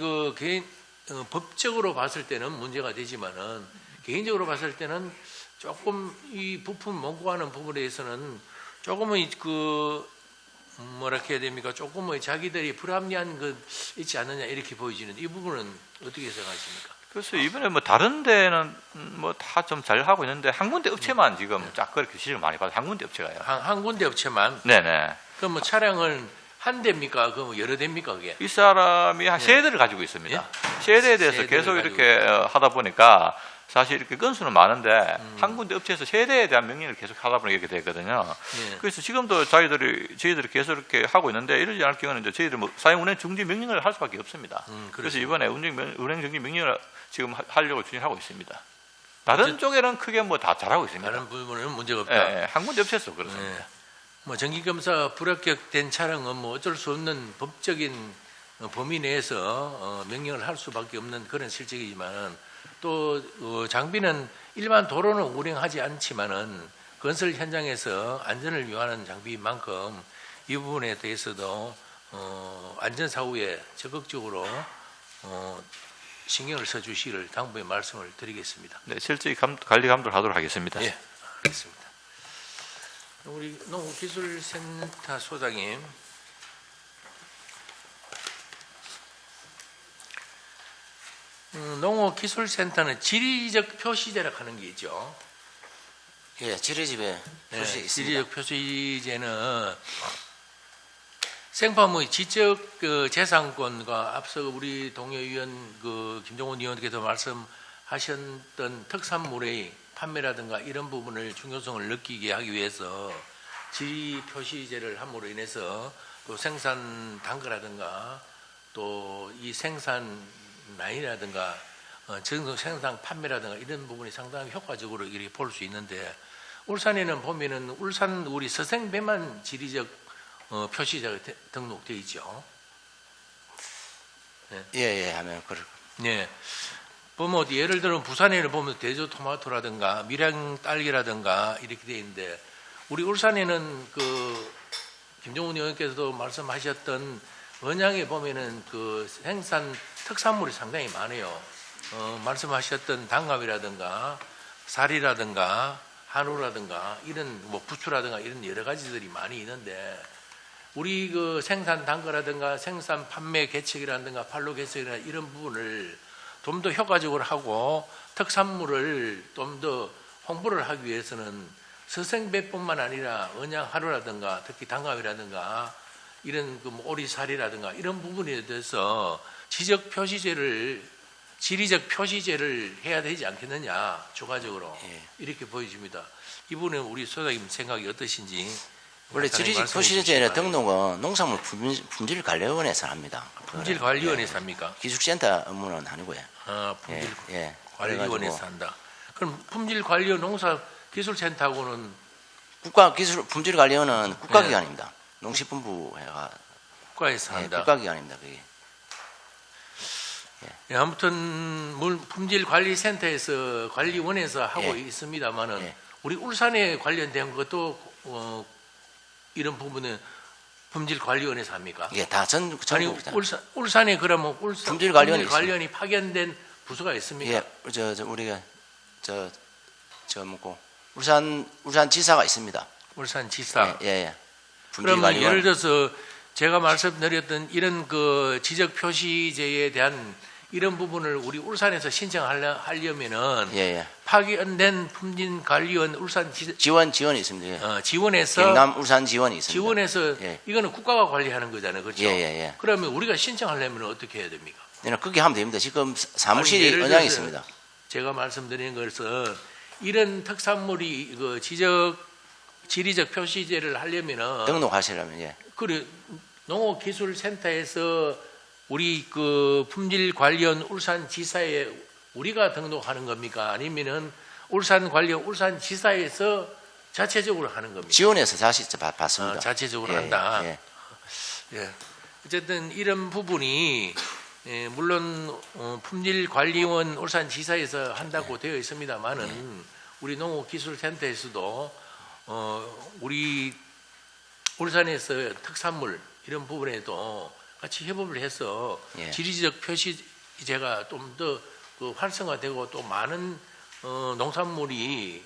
법적으로 봤을 때는 문제가 되지만은 개인적으로 봤을 때는 조금 이 부품 원고하는 부분에 대해서는 조금의 뭐라 해야 됩니까? 조금의 자기들이 불합리한 것 있지 않느냐 이렇게 보여지는데 이 부분은 어떻게 생각하십니까? 그래서 이번에 뭐 다른 데는 뭐 다 좀 잘 하고 있는데 한 군데 업체만 지금 쫙 그렇게 지적을 많이 받아. 한 군데 업체가요. 한 군데 업체만. 네네. 그럼 뭐 차량을 한 대입니까? 그럼 여러 대입니까 그게? 이 사람이 한 세 대를 가지고 있습니다. 세 대에 대해서 세 대를 계속 가지고 이렇게 하다 보니까 사실 이렇게 건수는 많은데 한 군데 업체에서 세 대에 대한 명령을 계속 하다 보니까 이렇게 되거든요. 예. 그래서 지금도 저희들이 계속 이렇게 하고 있는데 이러지 않을 경우는 이제 저희들 뭐 사용 운행 중지 명령을 할 수밖에 없습니다. 그래서 그렇습니다. 이번에 운행 중지 명령을 지금 하려고 추진하고 있습니다. 다른 쪽에는 크게 뭐 다 잘하고 있습니다. 다른 부분은 문제가 없다. 예, 예, 한 군데 업체에서 그렇습니다. 네. 뭐 정기검사 불합격된 차량은 뭐 어쩔 수 없는 법적인 범위 내에서 명령을 할 수밖에 없는 그런 실적이지만 또 장비는 일반 도로는 운행하지 않지만은 건설 현장에서 안전을 위하는 장비인 만큼 이 부분에 대해서도 안전사후에 적극적으로 신경을 써주시기를 당부의 말씀을 드리겠습니다. 네, 실제 관리 감독을 하도록 하겠습니다. 예, 알겠습니다. 우리 농업기술센터 소장님. 농업기술센터는 지리적 표시제라고 하는 게 있죠. 예, 지리집에 표시 있습니다. 지리적 표시제는 생파의 지적 재산권과 앞서 우리 동료위원 김종훈 의원께서 말씀하셨던 특산물의 판매라든가 이런 부분을 중요성을 느끼게 하기 위해서 지리 표시제를 함으로 인해서 또 생산 단가라든가 또 이 생산 라인이라든가 생산 판매라든가 이런 부분이 상당히 효과적으로 이렇게 볼 수 있는데 울산에는 보면은 울산 우리 서생배만 지리적 표시자가 등록되어 있죠. 예, 하면 네. 보면 예를 들어 부산에는 보면 대저 토마토라든가 밀양 딸기라든가 이렇게 되어 있는데 우리 울산에는 김종훈 의원께서도 말씀하셨던 언양에 보면은 생산 특산물이 상당히 많아요. 말씀하셨던 당감이라든가 쌀이라든가 한우라든가 이런 뭐 부추라든가 이런 여러 가지들이 많이 있는데 우리 생산 단가라든가 생산 판매 계책이라든가 판로 계책이나 이런 부분을 좀 더 효과적으로 하고 특산물을 좀 더 홍보를 하기 위해서는 서생배뿐만 아니라 언양 한우라든가 특히 당감이라든가 이런 오리살이라든가 이런 부분에 대해서 지적 표시제를 지리적 표시제를 해야 되지 않겠느냐 추가적으로 이렇게 보여집니다. 이 부분은 우리 소장님 생각이 어떠신지. 원래 지리적 표시제의 등록은 농산물 품질관리원에서 합니다. 품질관리원에서 합니까? 기술센터 업무는 아니고요. 품질관리원에서 한다. 그럼 품질관리원 농사기술센터하고는 품질관리원은 국가기관입니다. 농식품부가 국가에서 한다. 국가기관입니다. 그게. 아무튼 품질관리센터에서 관리원에서 하고 있습니다만은 우리 울산에 관련된 것도 이런 부분은 품질관리원에서 합니까? 예, 다 아니 울산에 그러면 품질관리원이 파견된 부서가 있습니까? 예, 우리가 울산지사가 있습니다. 울산지사. 예. 그러면 예를 들어서 제가 말씀드렸던 이런 지적 표시제에 대한 이런 부분을 우리 울산에서 신청하려면은 파견된 품질관리원 울산 지원이 있습니다. 지원해서 경남 울산 지원이 있습니다. 지원해서 이거는 국가가 관리하는 거잖아요, 그렇죠? 예. 그러면 우리가 신청하려면 어떻게 해야 됩니까? 그렇게 하면 됩니다. 지금 사무실이 언양에 있습니다. 제가 말씀드린 것은 이런 특산물이 지리적 표시제를 하려면은 등록하시려면 그래 농업기술센터에서 우리 품질관리원 울산지사에 우리가 등록하는 겁니까? 아니면은 울산관리원 울산지사에서 자체적으로 하는 겁니까? 지원해서 다시 받습니다. 자체적으로 한다. 어쨌든 이런 부분이 물론 품질관리원 울산지사에서 한다고 되어 있습니다만은 우리 농업기술센터에서도 우리 울산에서 특산물 이런 부분에도 같이 협업을 해서 지리적 표시제가 좀 더 활성화되고 또 많은 농산물이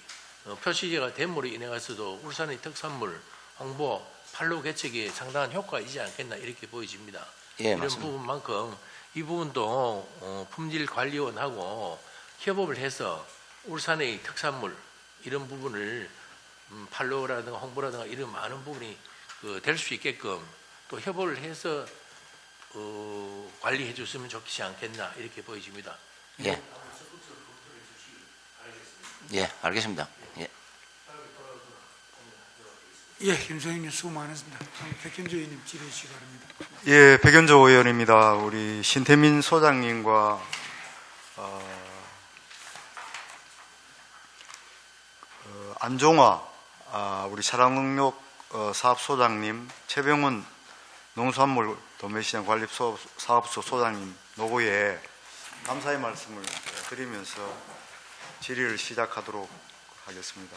표시제가 됨으로 인해 가서도 울산의 특산물 홍보, 판로 개척에 상당한 효과가 있지 않겠나 이렇게 보여집니다. 예, 이런 맞습니다. 부분만큼 이 부분도 품질관리원하고 협업을 해서 울산의 특산물 이런 부분을 판로라든가 홍보라든가 이런 많은 부분이 될 수 있게끔 또 협업을 해서 관리해 줬으면 좋지 않겠나 이렇게 보여집니다. 예. 예, 알겠습니다. 예. 예, 김소영님 수고 많으십니다. 백현주 의원님 질의해 주시기 바랍니다. 예, 백연조 의원입니다. 우리 신태민 소장님과 안종화 우리 차량농력 사업소장님, 최병훈 농수산물 도매시장 관리사업소 소장님 노고에 감사의 말씀을 드리면서 질의를 시작하도록 하겠습니다.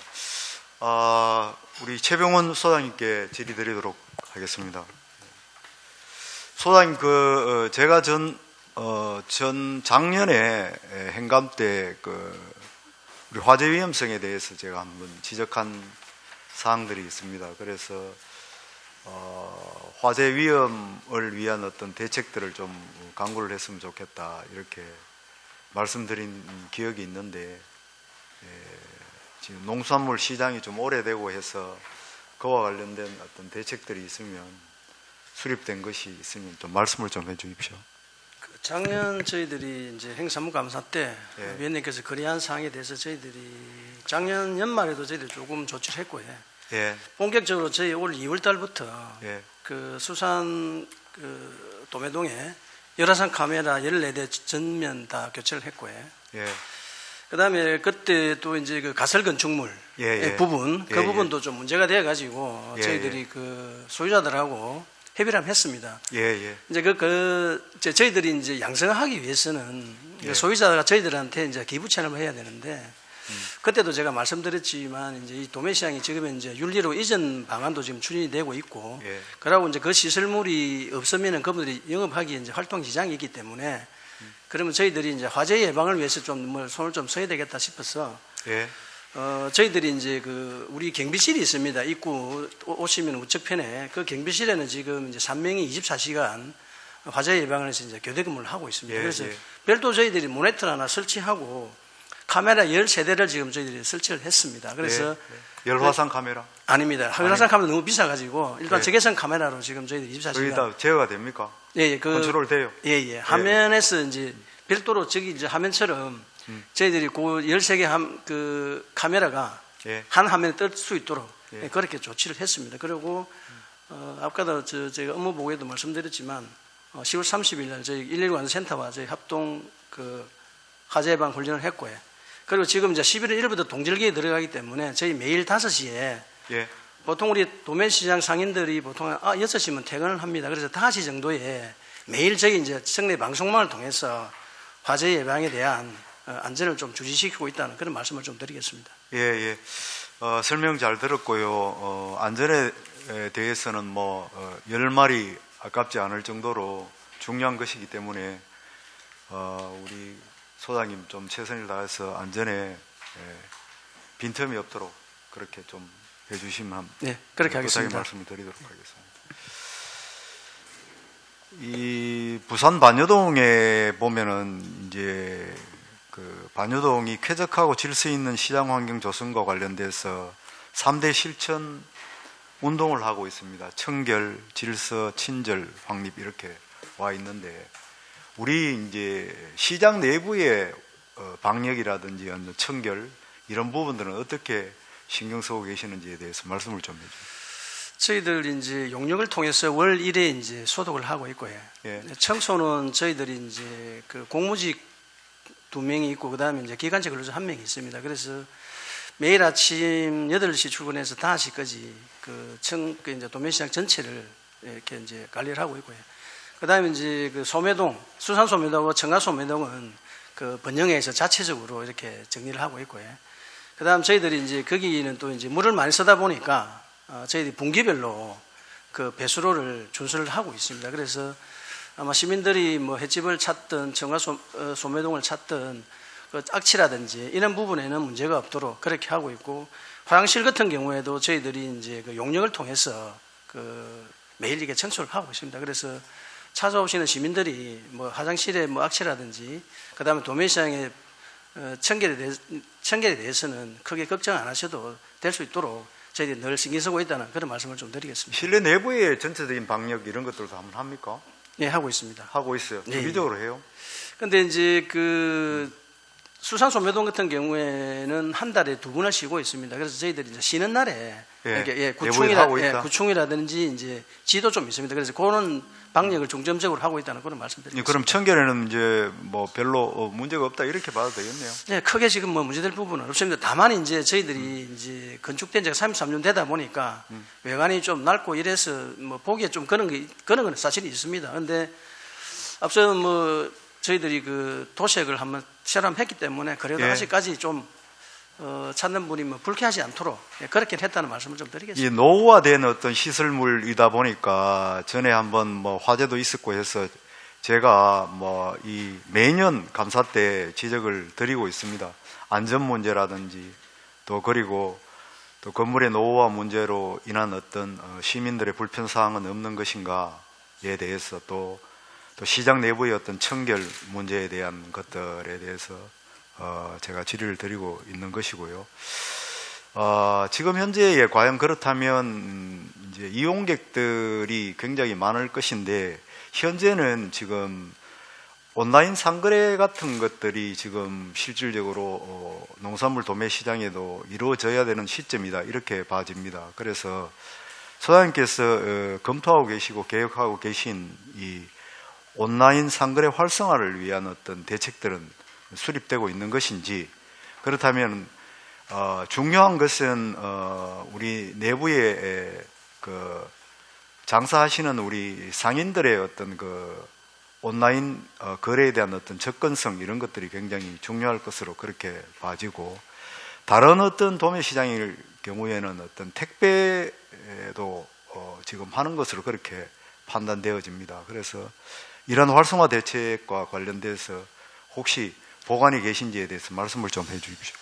우리 최병훈 소장님께 질의드리도록 하겠습니다. 소장님, 제가 작년에 행감 때 우리 화재 위험성에 대해서 제가 한번 지적한 사항들이 있습니다. 그래서 화재 위험을 위한 어떤 대책들을 좀 강구를 했으면 좋겠다 이렇게 말씀드린 기억이 있는데, 지금 농수산물 시장이 좀 오래되고 해서 그와 관련된 어떤 대책들이 있으면 수립된 것이 있으면 좀 말씀을 좀 해주십시오. 작년 저희들이 이제 행사무감사 때 예. 위원님께서 거래한 사항에 대해서 저희들이 작년 연말에도 저희들이 조금 조치를 했고요. 예, 본격적으로 저희 올 2월 달부터 예, 수산 도매동에 열화상 카메라 14대 전면 다 교체를 했고요. 예, 그다음에 그때 또 이제 가설 건축물 예, 예. 부분 그 예, 예. 부분도 좀 문제가 되어 가지고 예, 저희들이 소유자들하고 협의를 한번 했습니다. 예, 예, 이제 저희들이 이제 양성하기 위해서는 예. 소유자가 저희들한테 이제 기부 체납을 해야 되는데, 그때도 제가 말씀드렸지만 이제 이 도매시장이 지금 이제 윤리로 이전 방안도 지금 추진이 되고 있고, 예. 그러고 이제 그 시설물이 없으면은 그분들이 영업하기 이제 활동 지장이 있기 때문에, 그러면 저희들이 이제 화재 예방을 위해서 좀 손을 좀 써야 되겠다 싶어서, 예, 저희들이 이제 우리 경비실이 있습니다. 입구 오시면 우측편에 그 경비실에는 지금 이제 3명이 24시간 화재 예방을 해서 이제 교대 근무를 하고 있습니다. 예, 그래서 예. 별도 저희들이 모니터 하나 설치하고 카메라 13대를 지금 저희들이 설치를 했습니다. 그래서 예. 열화상 카메라 아닙니다. 열화상 카메라 너무 비싸가지고 일단 예. 적외선 카메라로 지금 저희들이 거기 24시간 다 제어가 됩니까? 예, 컨트롤 돼요? 예. 화면에서 이제 별도로 저기 이제 화면처럼 저희들이 그 13개 카메라가 예. 한 화면에 뜰 수 있도록 예. 그렇게 조치를 했습니다. 그리고 아까도 제가 업무 보고에도 말씀드렸지만 10월 30일 날 저희 119 안전센터와 저희 합동 화재 예방 훈련을 했고요. 그리고 지금 이제 11월 1일부터 동절기에 들어가기 때문에 저희 매일 5시에 예, 보통 우리 도매시장 상인들이 보통 6시면 퇴근을 합니다. 그래서 5시 정도에 매일 저희 이제 청내 방송망을 통해서 화재 예방에 대한 안전을 좀 주시시키고 있다는 그런 말씀을 좀 드리겠습니다. 예, 예. 설명 잘 들었고요. 안전에 대해서는 10마리 아깝지 않을 정도로 중요한 것이기 때문에 우리 소장님 좀 최선을 다해서 안전에 빈틈이 없도록 그렇게 좀 해주시면 네, 그렇게 하겠습니다. 말씀을 드리도록 하겠습니다. 이 부산 반여동에 보면은 이제 반여동이 쾌적하고 질서 있는 시장 환경 조성과 관련돼서 3대 실천 운동을 하고 있습니다. 청결, 질서, 친절, 확립 이렇게 와 있는데 우리 이제 시장 내부의 방역이라든지 청결 이런 부분들은 어떻게 신경 쓰고 계시는지에 대해서 말씀을 좀 해주세요. 저희들 이제 용역을 통해서 월 1회 이제 소독을 하고 있고요. 예. 청소는 저희들이 이제 공무직 2명이 있고 그다음에 이제 기관차 근로자 1명이 있습니다. 그래서 매일 아침 8시 출근해서 5시까지 이제 도매시장 전체를 이렇게 이제 관리를 하고 있고요. 그다음에 이제 소매동, 수산 소매동하고 청가 소매동은 번영에서 자체적으로 이렇게 정리를 하고 있고요. 그다음 저희들이 이제 거기는 또 이제 물을 많이 쓰다 보니까 저희들이 분기별로 배수로를 준수를 하고 있습니다. 그래서 아마 시민들이 횟집을 찾든 청가 소매동을 찾든 악취라든지 이런 부분에는 문제가 없도록 그렇게 하고 있고 화장실 같은 경우에도 저희들이 이제 그 용역을 통해서 그 매일 이게 청소를 하고 있습니다. 그래서 찾아오시는 시민들이 뭐 화장실에 뭐 악취라든지 그다음에 도매시장의 청결에 대해서는 크게 걱정 안 하셔도 될 수 있도록 저희들이 늘 신경 쓰고 있다는 그런 말씀을 좀 드리겠습니다. 실내 내부의 전체적인 방역 이런 것들도 한번 합니까? 네, 하고 있습니다. 하고 있어요. 네. 주기적으로 해요. 근데 이제 그 수산소매동 같은 경우에는 한 달에 2번을 쉬고 있습니다. 그래서 저희들이 이제 쉬는 날에 예, 이렇게 내부에 하고 있다. 구충이라든지 이제 지도 좀 있습니다. 그래서 그런 방역을 중점적으로 하고 있다는 그런 말씀드리겠습니다. 그럼 청결에는 이제 뭐 별로 문제가 없다 이렇게 봐도 되겠네요. 네, 크게 지금 뭐 문제될 부분은 없습니다. 다만 이제 저희들이 이제 건축된 지가 33년 되다 보니까 외관이 좀 낡고 이래서 뭐 보기에 좀 그런 건 사실이 있습니다. 근데 앞서 뭐 저희들이 그 도색을 한번 실험했기 때문에 그래도 예. 아직까지 좀 찾는 분이 뭐 불쾌하지 않도록 그렇게 했다는 말씀을 좀 드리겠습니다. 이 노후화된 어떤 시설물이다 보니까 전에 한번 뭐 화재도 있었고 해서 제가 뭐 이 매년 감사 때 지적을 드리고 있습니다. 안전 문제라든지 또 그리고 또 건물의 노후화 문제로 인한 어떤 시민들의 불편 사항은 없는 것인가에 대해서 또 시장 내부의 어떤 청결 문제에 대한 것들에 대해서 제가 질의를 드리고 있는 것이고요. 지금 현재에 과연 그렇다면 이제 이용객들이 굉장히 많을 것인데 현재는 지금 온라인 상거래 같은 것들이 지금 실질적으로 농산물 도매 시장에도 이루어져야 되는 시점이다 이렇게 봐집니다. 그래서 소장님께서 검토하고 계시고 계획하고 계신 이 온라인 상거래 활성화를 위한 어떤 대책들은 수립되고 있는 것인지 그렇다면 중요한 것은 우리 내부에 그 장사하시는 우리 상인들의 어떤 그 온라인 거래에 대한 어떤 접근성 이런 것들이 굉장히 중요할 것으로 그렇게 봐지고 다른 어떤 도매 시장일 경우에는 어떤 택배도 지금 하는 것으로 그렇게 판단되어집니다. 그래서 이런 활성화 대책과 관련돼서 혹시 보관이 계신지에 대해서 말씀을 좀 해주십시오.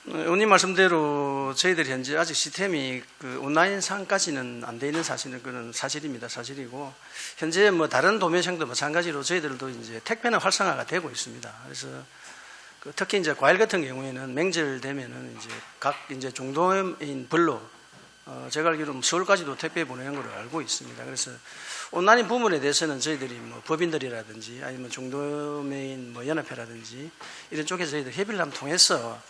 의원님 말씀대로 저희들이 현재 아직 시스템이 그 온라인상까지는 안 돼 있는 사실은 그런 사실입니다. 사실이고 현재 뭐 다른 도매시장도 마찬가지로 저희들도 이제 택배는 활성화가 되고 있습니다. 그래서 그 특히 이제 과일 같은 경우에는 명절 되면은 이제 각 이제 중도인 별로 제가 알기로는 서울까지도 택배 보내는 걸로 알고 있습니다. 그래서 온라인 부분에 대해서는 저희들이 뭐 법인들이라든지 아니면 중도매인 뭐 연합회라든지 이런 쪽에서 저희들 협의를 한번 통해서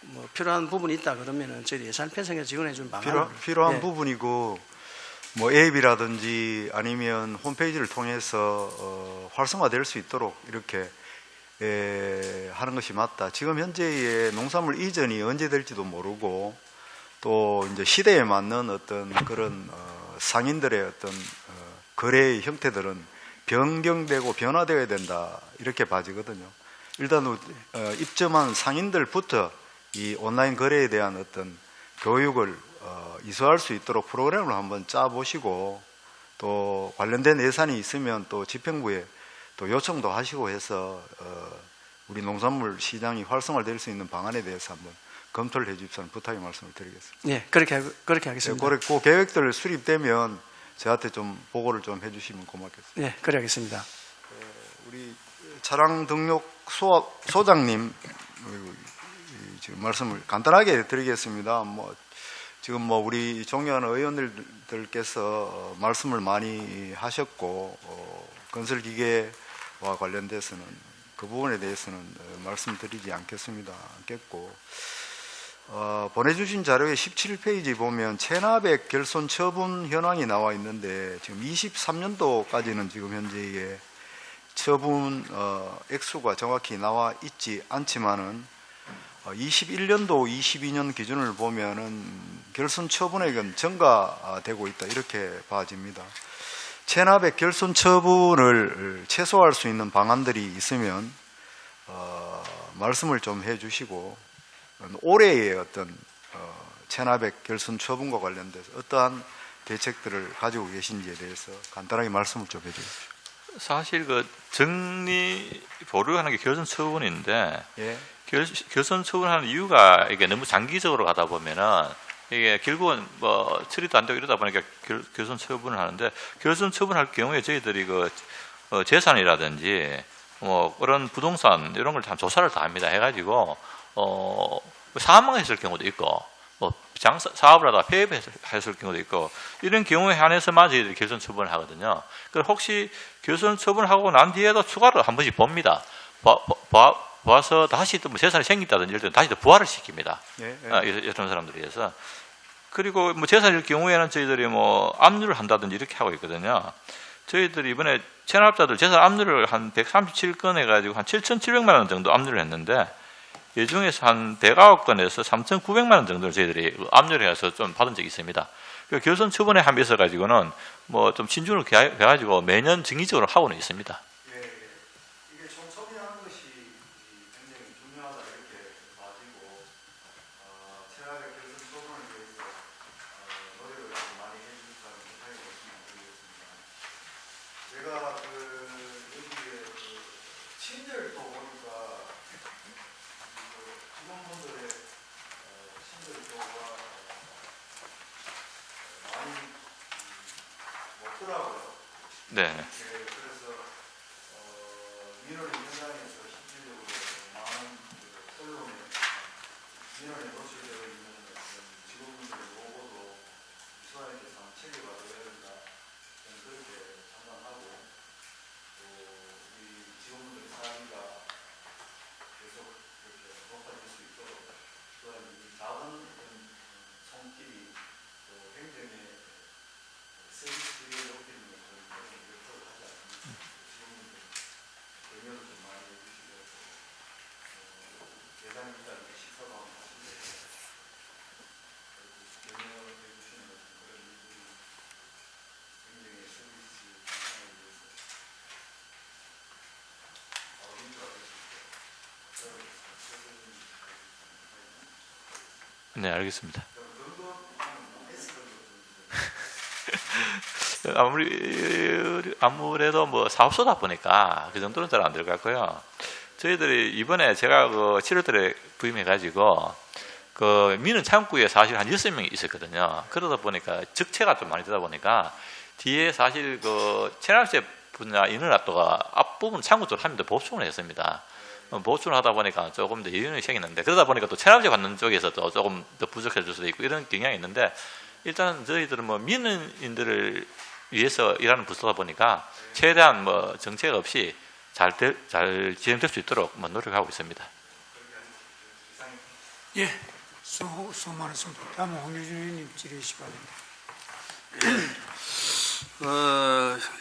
뭐 필요한 부분이 있다 그러면은 저희 예산 편성에 지원해 준 방안을 필요한 네. 부분이고 뭐 앱이라든지 아니면 홈페이지를 통해서 활성화될 수 있도록 이렇게 하는 것이 맞다. 지금 현재의 농산물 이전이 언제 될지도 모르고 또 이제 시대에 맞는 어떤 그런 상인들의 어떤 거래의 형태들은 변경되고 변화되어야 된다 이렇게 봐지거든요. 일단 입점한 상인들부터 이 온라인 거래에 대한 어떤 교육을 이수할 수 있도록 프로그램을 한번 짜보시고 또 관련된 예산이 있으면 또 집행부에 또 요청도 하시고 해서 우리 농산물 시장이 활성화될 수 있는 방안에 대해서 한번 검토를 해주십사는 부탁의 말씀을 드리겠습니다. 네, 그렇게 하겠습니다. 그 계획들 수립되면 저한테 좀 보고를 좀 해주시면 고맙겠습니다. 네, 그래 하겠습니다. 우리 차량 등록 소장님 지금 말씀을 간단하게 드리겠습니다. 지금 우리 존경하는 의원들께서 말씀을 많이 하셨고 건설기계와 관련돼서는 그 부분에 대해서는 말씀드리지 않겠고 보내주신 자료의 17페이지 보면 체납액 결손 처분 현황이 나와 있는데 지금 23년도까지는 지금 현재의 처분 액수가 정확히 나와 있지 않지만은 21년도, 22년 기준을 보면은 결손 처분액은 증가되고 있다 이렇게 봐집니다. 체납액 결손 처분을 최소화할 수 있는 방안들이 있으면 말씀을 좀 해주시고 올해의 어떤 체납액 결손 처분과 관련돼서 어떠한 대책들을 가지고 계신지에 대해서 간단하게 말씀을 좀 해주십시오. 사실 그 정리 보류하는 게 결손 처분인데 예. 결손 처분하는 이유가 이게 너무 장기적으로 가다 보면은 이게 결국은 뭐 처리도 안 되고 이러다 보니까 결손 처분을 하는데, 결손 처분할 경우에 저희들이 그 재산이라든지 뭐 그런 부동산 이런 걸 다 조사를 다 합니다. 해가지고 사망했을 경우도 있고 뭐 사업을 하다가 폐업했을 경우도 있고, 이런 경우에 한해서만 저희들이 결손 처분을 하거든요. 그래서 혹시 결손 처분하고 난 뒤에도 추가로 한 번씩 봅니다. 봐서 다시 또 뭐 재산이 생긴다든지 이럴 때는 다시 또 부활을 시킵니다. 이런 사람들에 의해서. 그리고 뭐 재산일 경우에는 저희들이 뭐 압류를 한다든지 이렇게 하고 있거든요. 저희들이 이번에 체납자들 재산 압류를 한 137건 해가지고 한 7,700만 원 정도 압류를 했는데, 이 중에서 한 109건에서 3,900만 원 정도를 저희들이 압류를 해서 좀 받은 적이 있습니다. 그 결손 처분에 함에 있어 가지고는 뭐 좀 신중을 해가지고 매년 정기적으로 하고는 있습니다. 이게 총처리하는 것이 굉장히 중요하다 이렇게 봐지고 체납의 결손 처분을 위해서 노력을 좀 많이 해주셨다는 부탁이 말씀드리겠습니다. 제가 여기에 친절도 보니까 직원분들의 친절도가 많이 높더라고요. 네. 그래서 민원의 현장에서 실질적으로 많은 언론에 민원에 노출되어 있는 직원분들의 보고도 수사에 대해서 체계화되어야 된다, 저는 그렇게 판단하고, 또 이 직원분들의 사기가 계속 이렇게 높아질 수 있도록, 또한 이 작은 손길이 또 행정의 서비스를 높이는 것을 목표로 하지 않습니다. 직원분들 경력을 좀 많이 해주시고, 예산 기간 식사방 하실 때 경력해 주시는 그런 일들이 행정의 서비스 향상에 위해서 바로 민주화될 수 있도록 네, 알겠습니다. 아무래도 뭐 사업소다 보니까 그 정도는 잘 안 들어갔고요. 저희들이 이번에 제가 그 7월달에 부임해가지고 그 민원 창구에 사실 한 6명이 있었거든요. 그러다 보니까 적체가 좀 많이 되다 보니까 뒤에 사실 그 체납제 분야 인원 압도가 앞부분 창구 쪽으로 한 번 더 보충을 했습니다. 보충을 하다 보니까 조금 더 여유는 생겼는데, 그러다 보니까 또 체납제 받는 쪽에서 또 조금 더 부족해질 수도 있고 이런 경향이 있는데, 일단 저희들은 뭐 민원인들을 위해서 일하는 부서다 보니까 최대한 뭐 정책 없이 잘 진행될 수 있도록 뭐 노력하고 있습니다. 예, 수고 많으십니다. 다음은 홍유진 의원님 질의하시 바랍니다.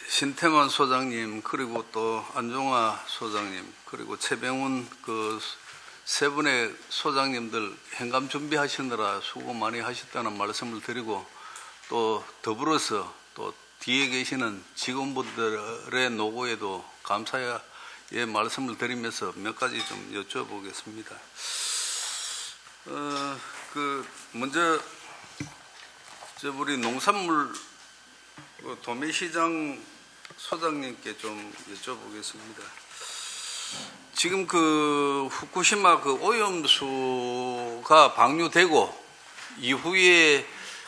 신태만 소장님, 그리고 또 안종화 소장님, 그리고 최병훈 그 세 분의 소장님들 행감 준비하시느라 수고 많이 하셨다는 말씀을 드리고, 또 더불어서 또 뒤에 계시는 직원분들의 노고에도 감사의 말씀을 드리면서 몇 가지 좀 여쭤보겠습니다. 먼저 우리 농산물 도매시장 소장님께 좀 여쭤보겠습니다. 지금 그 후쿠시마 그 오염수가 방류되고 이후에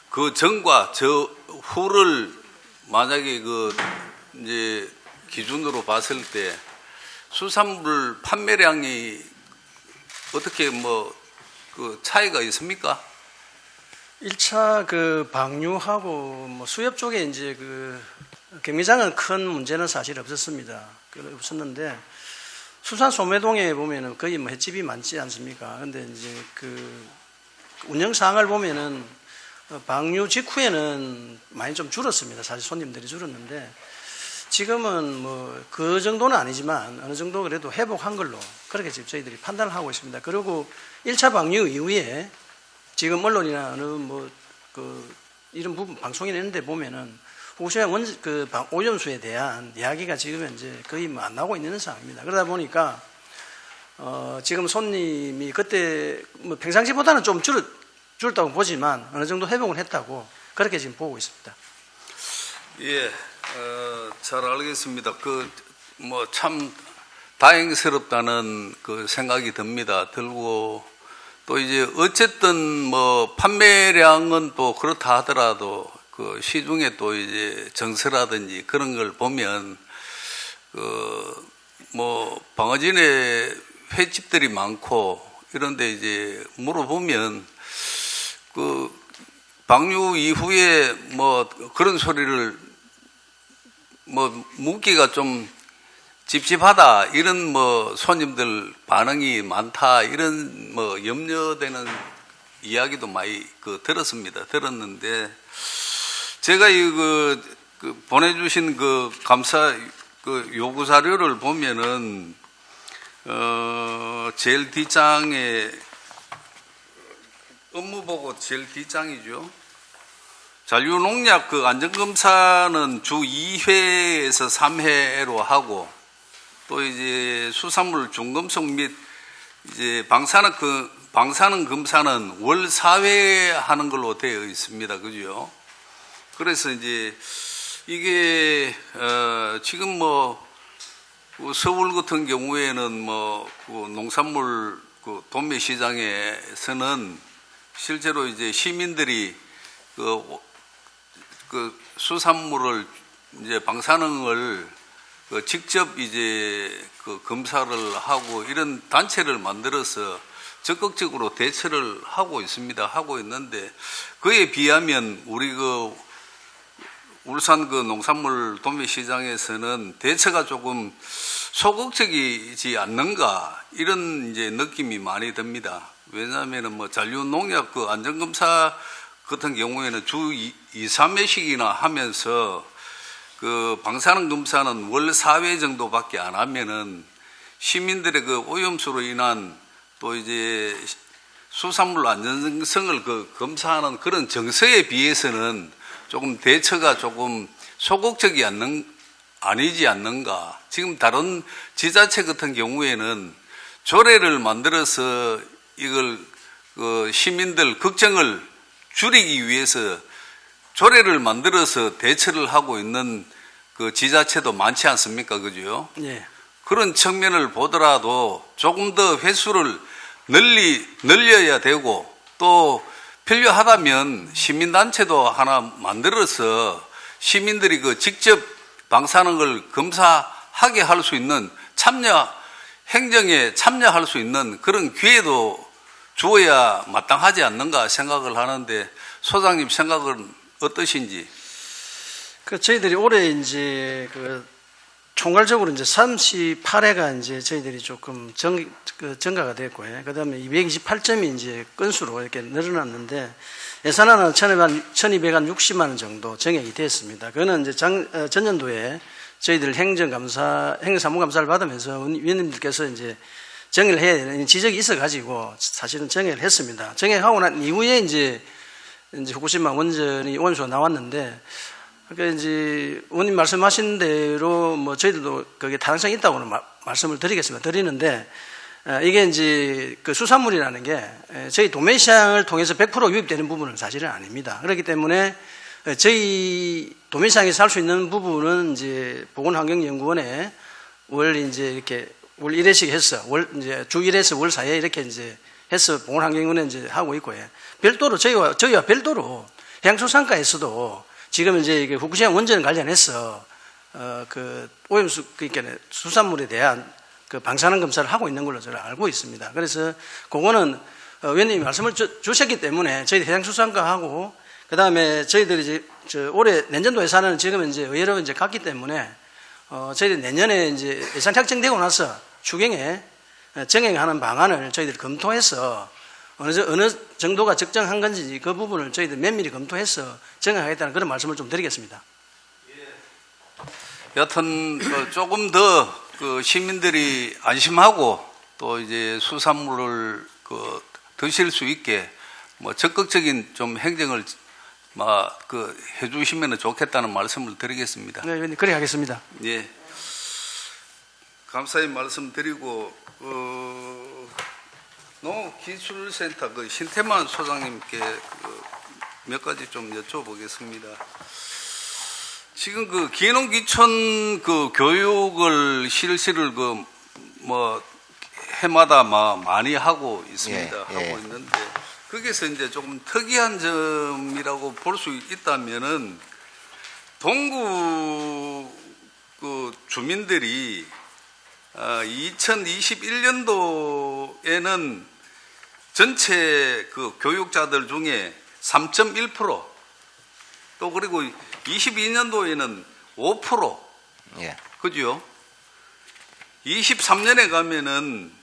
그 전과 저 후를 만약에 그 이제 기준으로 봤을 때 수산물 판매량이 어떻게 뭐 그 차이가 있습니까? 1차 그 방류하고 뭐 수협 쪽에 이제 그 경매장은 큰 문제는 사실 없었습니다. 없었는데 수산 소매동에 보면은 거의 뭐 횟집이 많지 않습니까? 근데 이제 그 운영 상황을 보면은 방류 직후에는 많이 좀 줄었습니다. 사실 손님들이 줄었는데, 지금은 뭐 그 정도는 아니지만 어느 정도 그래도 회복한 걸로 그렇게 지금 저희들이 판단을 하고 있습니다. 그리고 1차 방류 이후에 지금 언론이나 어느 뭐 그 이런 부분 방송이나 이런 데 보면은 후쿠시마 오염수에 대한 이야기가 지금 현재 거의 뭐 안 나오고 있는 상황입니다. 그러다 보니까 지금 손님이 그때 뭐 평상시보다는 좀 줄었다고 보지만 어느 정도 회복을 했다고 그렇게 지금 보고 있습니다. 예, 잘 알겠습니다. 그 뭐 참 다행스럽다는 그 생각이 듭니다. 들고 또 이제 어쨌든 뭐 판매량은 또 그렇다 하더라도 그 시중에 또 이제 정세라든지 그런 걸 보면 그 뭐 방어진에 횟집들이 많고 이런데 이제 물어보면 그 방류 이후에 뭐 그런 소리를 뭐 묻기가 좀 찝찝하다 이런 뭐 손님들 반응이 많다 이런 뭐 염려되는 이야기도 많이 그 들었는데 제가 이 그 보내주신 그 감사 그 요구 자료를 보면은 제일 뒷장에 업무보고 제일 뒷장이죠. 잔류농약 그 안전검사는 주 2회에서 3회로 하고 또 이제 수산물 중금속 및 이제 방사능 검사는 월 4회 하는 걸로 되어 있습니다. 그죠? 그래서 이제 이게 지금 뭐 서울 같은 경우에는 뭐 그 농산물 그 도매 시장에서는 실제로 이제 시민들이 그 수산물을 이제 방사능을 그 직접 이제 그 검사를 하고 이런 단체를 만들어서 적극적으로 대처를 하고 있습니다. 하고 있는데 그에 비하면 우리 그 울산 그 농산물 도매 시장에서는 대처가 조금 소극적이지 않는가 이런 이제 느낌이 많이 듭니다. 왜냐하면은 뭐 잔류 농약 그 안전검사 같은 경우에는 주 2, 3회씩이나 하면서 그 방사능 검사는 월 4회 정도밖에 안 하면은 시민들의 그 오염수로 인한 또 이제 수산물 안전성을 그 검사하는 그런 정서에 비해서는 조금 대처가 조금 소극적이 아니지 않는가. 지금 다른 지자체 같은 경우에는 조례를 만들어서 이걸 그 시민들 걱정을 줄이기 위해서 조례를 만들어서 대처를 하고 있는 그 지자체도 많지 않습니까? 그죠? 예. 그런 측면을 보더라도 조금 더 횟수를 늘려야 되고 또 필요하다면 시민단체도 하나 만들어서 시민들이 그 직접 방사능을 검사하게 할 수 있는 행정에 참여할 수 있는 그런 기회도 주어야 마땅하지 않는가 생각을 하는데 소장님 생각은 어떠신지? 그 저희들이 올해 이제 그 총괄적으로 이제 38회가 이제 저희들이 조금 증가가 됐고요. 그 다음에 228점이 이제 건수로 이렇게 늘어났는데 예산안은 1260만 원 정도 정액이 됐습니다. 그거는 이제 전년도에 저희들 행정사무감사를 받으면서 위원님들께서 이제 정의를 해야 되는 지적이 있어가지고 사실은 정의를 했습니다. 정의하고 난 이후에 이제 후쿠시마 원전이 오염수가 나왔는데 그러니까 이제 의원님 말씀하신 대로 뭐 저희들도 그게 타당성이 있다고는 말씀을 드리는데 이게 이제 그 수산물이라는 게 저희 도매시장을 통해서 100% 유입되는 부분은 사실은 아닙니다. 그렇기 때문에 저희 도매시장에서 할 수 있는 부분은 이제 보건환경연구원에 월 이제 이렇게 월 1회씩 해서 이제 주 1회에서 월 4회 이렇게 이제 해서 보건환경연구원에 이제 하고 있고요. 별도로 저희와 별도로 해양수산과에서도 지금 이제 이게 후쿠시마 원전 관련해서 그 오염수 그러니까 수산물에 대한 그 방사능 검사를 하고 있는 걸로 저는 알고 있습니다. 그래서 그거는 위원님이 말씀을 주셨기 때문에 저희 해양수산과하고 그 다음에 저희들이 이제 올해 내년도 예산은 지금 이제 의회로 이제 갔기 때문에 저희들 내년에 이제 예산 확정되고 나서 추경에 정행하는 방안을 저희들이 검토해서 어느 정도가 적정한 건지 그 부분을 저희들 면밀히 검토해서 정행하겠다는 그런 말씀을 좀 드리겠습니다. 여튼 조금 더 그 시민들이 안심하고 또 이제 수산물을 그 드실 수 있게 뭐 적극적인 좀 행정을 그 해주시면 좋겠다는 말씀을 드리겠습니다. 네, 위원님 그래 하겠습니다. 예. 감사의 말씀드리고 농업기술센터 그 신태만 소장님께 몇 가지 좀 여쭤보겠습니다. 지금 그 기농기촌 그 교육을 실시를 그 뭐 해마다 많이 하고 있습니다. 예, 예. 하고 있는데 거기서 이제 조금 특이한 점이라고 볼 수 있다면은 동구 그 주민들이 2021년도에는 전체 그 교육자들 중에 3.1%, 또 그리고 22년도에는 5%, 예. 그죠? 23년에 가면은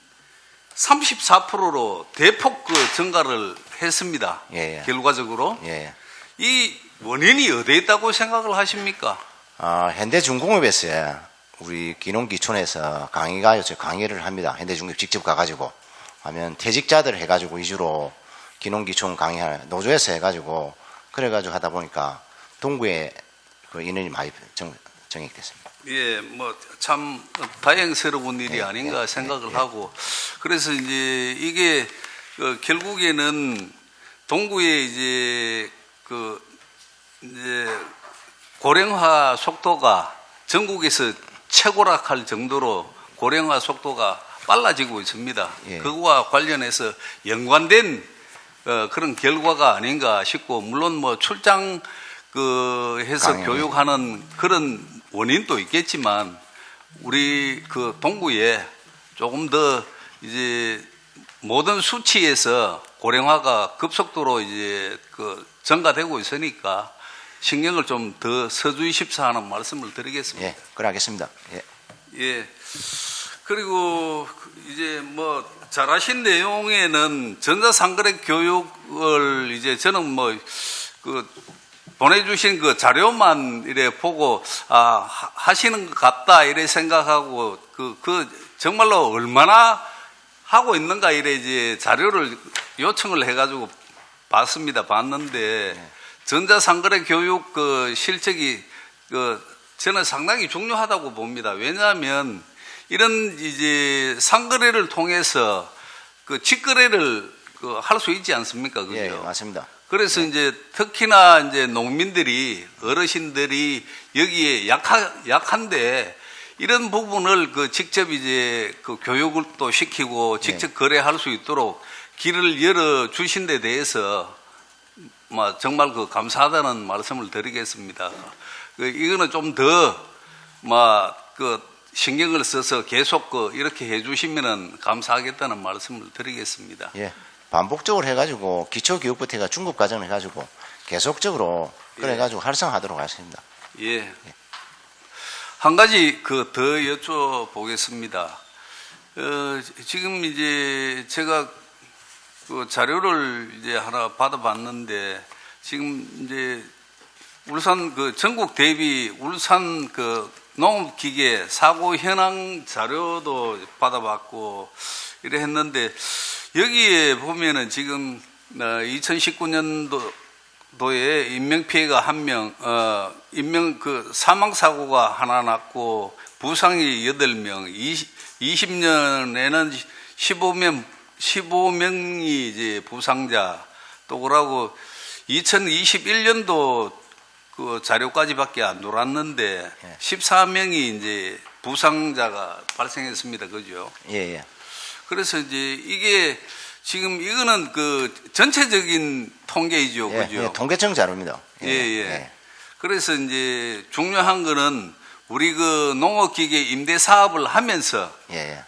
34%로 대폭 그 증가를 했습니다. 예, 예. 결과적으로. 예. 이 원인이 어디에 있다고 생각을 하십니까? 현대중공업에서 우리 기농기촌에서 강의를 합니다. 현대중공업 직접 가가지고 하면 퇴직자들 해가지고 위주로 기농기촌 강의할 노조에서 해가지고 그래가지고 하다 보니까 동구에 그 인원이 많이 정액됐습니다. 예, 뭐 참 다행스러운 일이 예, 아닌가 예, 생각을 예. 하고, 그래서 이제 이게 결국에는 동구에 이제 이제 고령화 속도가 전국에서 최고락할 정도로 고령화 속도가 빨라지고 있습니다. 예. 그거와 관련해서 연관된 그런 결과가 아닌가 싶고, 물론 뭐 출장 해서 강연. 교육하는 그런 원인도 있겠지만, 우리 그 동구에 조금 더 이제 모든 수치에서 고령화가 급속도로 이제 증가되고 있으니까 신경을 좀 더 써주십사 하는 말씀을 드리겠습니다. 예, 그러겠습니다. 예. 예. 그리고 이제 뭐 잘하신 내용에는 전자상거래 교육을 이제 저는 뭐 보내주신 그 자료만 이래 보고 하시는 것 같다 이래 생각하고 정말로 얼마나 하고 있는가 이래 이제 자료를 요청을 해가지고 봤는데 전자상거래 교육 실적이 저는 상당히 중요하다고 봅니다. 왜냐하면 이런 이제 상거래를 통해서 직거래를 할 수 있지 않습니까? 그죠? 예, 맞습니다. 그래서 이제 특히나 이제 농민들이, 어르신들이 여기에 약한데 이런 부분을 직접 이제 교육을 또 시키고 직접 거래할 수 있도록 길을 열어 주신 데 대해서 정말 감사하다는 말씀을 드리겠습니다. 이거는 좀 더 신경을 써서 계속 이렇게 해주시면은 감사하겠다는 말씀을 드리겠습니다. 예. 반복적으로 해가지고 기초교육부터 해가 중급 과정을 해가지고 계속적으로 그래가지고 활성화하도록 하겠습니다. 예. 한 가지 더 여쭤보겠습니다. 지금 이제 제가 자료를 이제 하나 받아봤는데, 지금 이제 울산 전국 대비 울산 농업기계 사고 현황 자료도 받아봤고 이래 했는데, 여기에 보면은 지금 2019년도에 인명피해가 1명, 사망사고가 하나 났고, 부상이 8명, 20년에는 15명이 이제 부상자, 또 그러고 2021년도 자료까지밖에 안 돌았는데 14명이 이제 부상자가 발생했습니다. 그죠? 예, 예. 그래서 이제 이게 지금 이거는 전체적인 통계이죠. 예, 그죠? 예, 통계청 자료입니다. 예, 예. 그래서 이제 중요한 거는 우리 농업기계 임대 사업을 하면서 예, 예.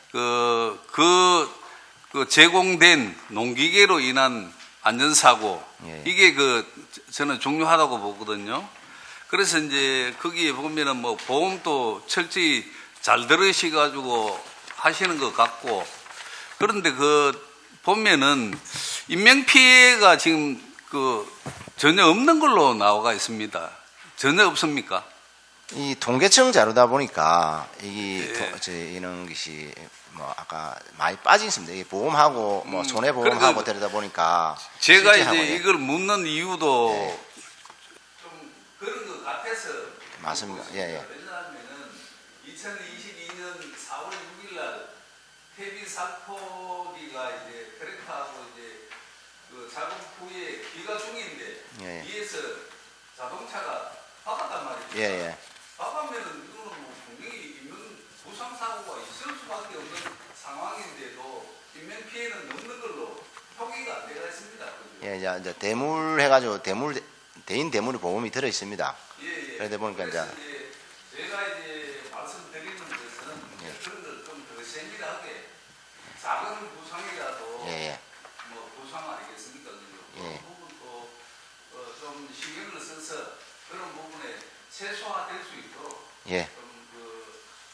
제공된 농기계로 인한 안전사고, 예. 이게 저는 중요하다고 보거든요. 그래서 이제 거기에 보면은 뭐 보험도 철저히 잘 들으셔가지고 하시는 것 같고, 그런데 보면은 인명피해가 지금 전혀 없는 걸로 나와 있습니다. 전혀 없습니까? 이 통계청 자료다 보니까 이런 것이 아까 많이 빠져 있습니다. 이 보험하고 손해보험하고 데려다 보니까 제가 실제하고, 이제 예. 이걸 묻는 이유도 좀 그런 것 같아서. 맞습니다. 예, 예. 왜냐하면은 2022년 4월 6일 날 태비 살포기가 이제 트랙터하고 이제 작업 후에 귀가 중인데 예, 예. 위에서 자동차가 박았단 말이죠. 예, 예. 박으면은 이거는 분명히 있는 부상 사고가 있을 수밖에 없는 예, 이제 대물 해가지고 대인 대물의 보험이 들어 있습니다. 예, 예. 그러다 보니까 그래서 이제 제가 이제 말씀드리는 것은 예. 그런 걸 좀 더 세밀하게 작은 부상이라도 예, 예. 뭐 부상 아니겠습니까? 예. 그런 부분도 좀 신경을 써서 그런 부분에 최소화될 수 있도록 예. 좀 그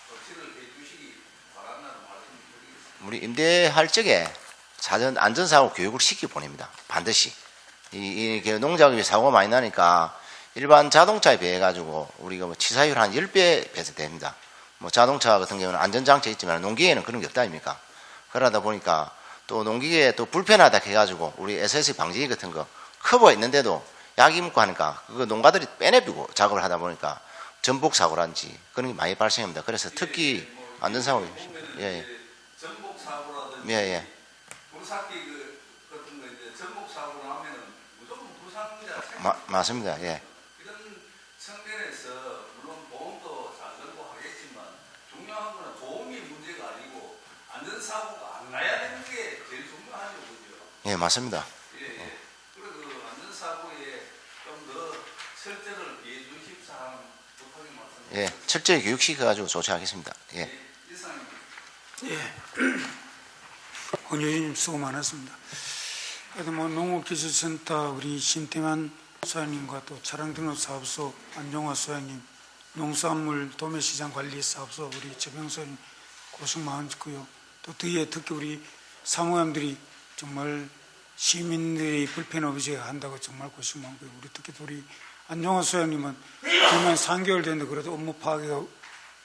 조치를 해주시기 바란다는 말씀드리겠습니다. 우리 임대할 적에 사전 안전사고 교육을 시키 보냅니다. 반드시. 이 농작업이 사고가 많이 나니까 일반 자동차에 비해 가지고 우리가 뭐 치사율 한 10배 배속됩니다. 뭐 자동차 같은 경우는 안전장치 있지만 농기계는 그런 게 없다 아닙니까? 그러다 보니까 또 농기계에 또 불편하다 해가지고 우리 SSC 방지기 같은 거 커버가 있는데도 약이 묻고 하니까 그거 농가들이 빼내비고 작업을 하다 보니까 전복 사고라든지 그런 게 많이 발생합니다. 그래서 특히 안전사고, 예, 전복 사고라든지 예, 예. 불삭기 같은 거 이제 전복 사고 나면은 무조건 부상자 맞습니다. 예. 이런 측면에서 물론 보험도 잘 들고 하겠지만 중요한 거는 보험이 문제가 아니고 안전사고가 안 나야 되는 게 제일 중요하죠, 그죠? 예, 맞습니다. 예, 예. 그리고 그 안전사고에 좀 더 철저를 기해 주십사 하는 부탁의 말씀. 예, 철저히 교육시켜가지고 조치하겠습니다. 예. 이상입니다. 예. 권유진님 수고 많았습니다. 그래도 뭐 농업기술센터 우리 신태만 소장님과 또 차량등록사업소 안종화 소장님, 농수산물 도매시장관리사업소 우리 최병선 고생 많으시고요. 또 뒤에 특히 우리 사무장들이 정말 시민들이 불편 없이 한다고 정말 고생 많고요. 우리 특히 또 우리 안종화 소장님은 그만 3개월 됐는데 그래도 업무 파악에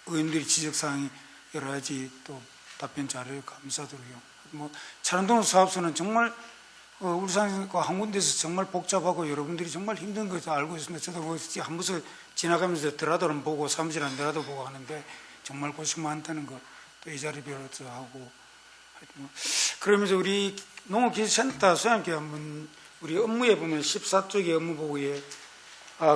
의원들이 지적사항이 여러 가지 또 답변 잘해요. 감사드리고요. 뭐 차량등록 사업소는 정말 울산과 한 군데서 정말 복잡하고 여러분들이 정말 힘든 것을 알고 있습니다. 저도 한 번씩 지나가면서 드라도는 보고 사무실 안 드라도 보고 하는데 정말 고생 많다는 거 또 이 자리 빌어서 하고 그러면서 우리 농업기술센터 소장님께 한번 우리 업무에 보면 14쪽의 업무보고에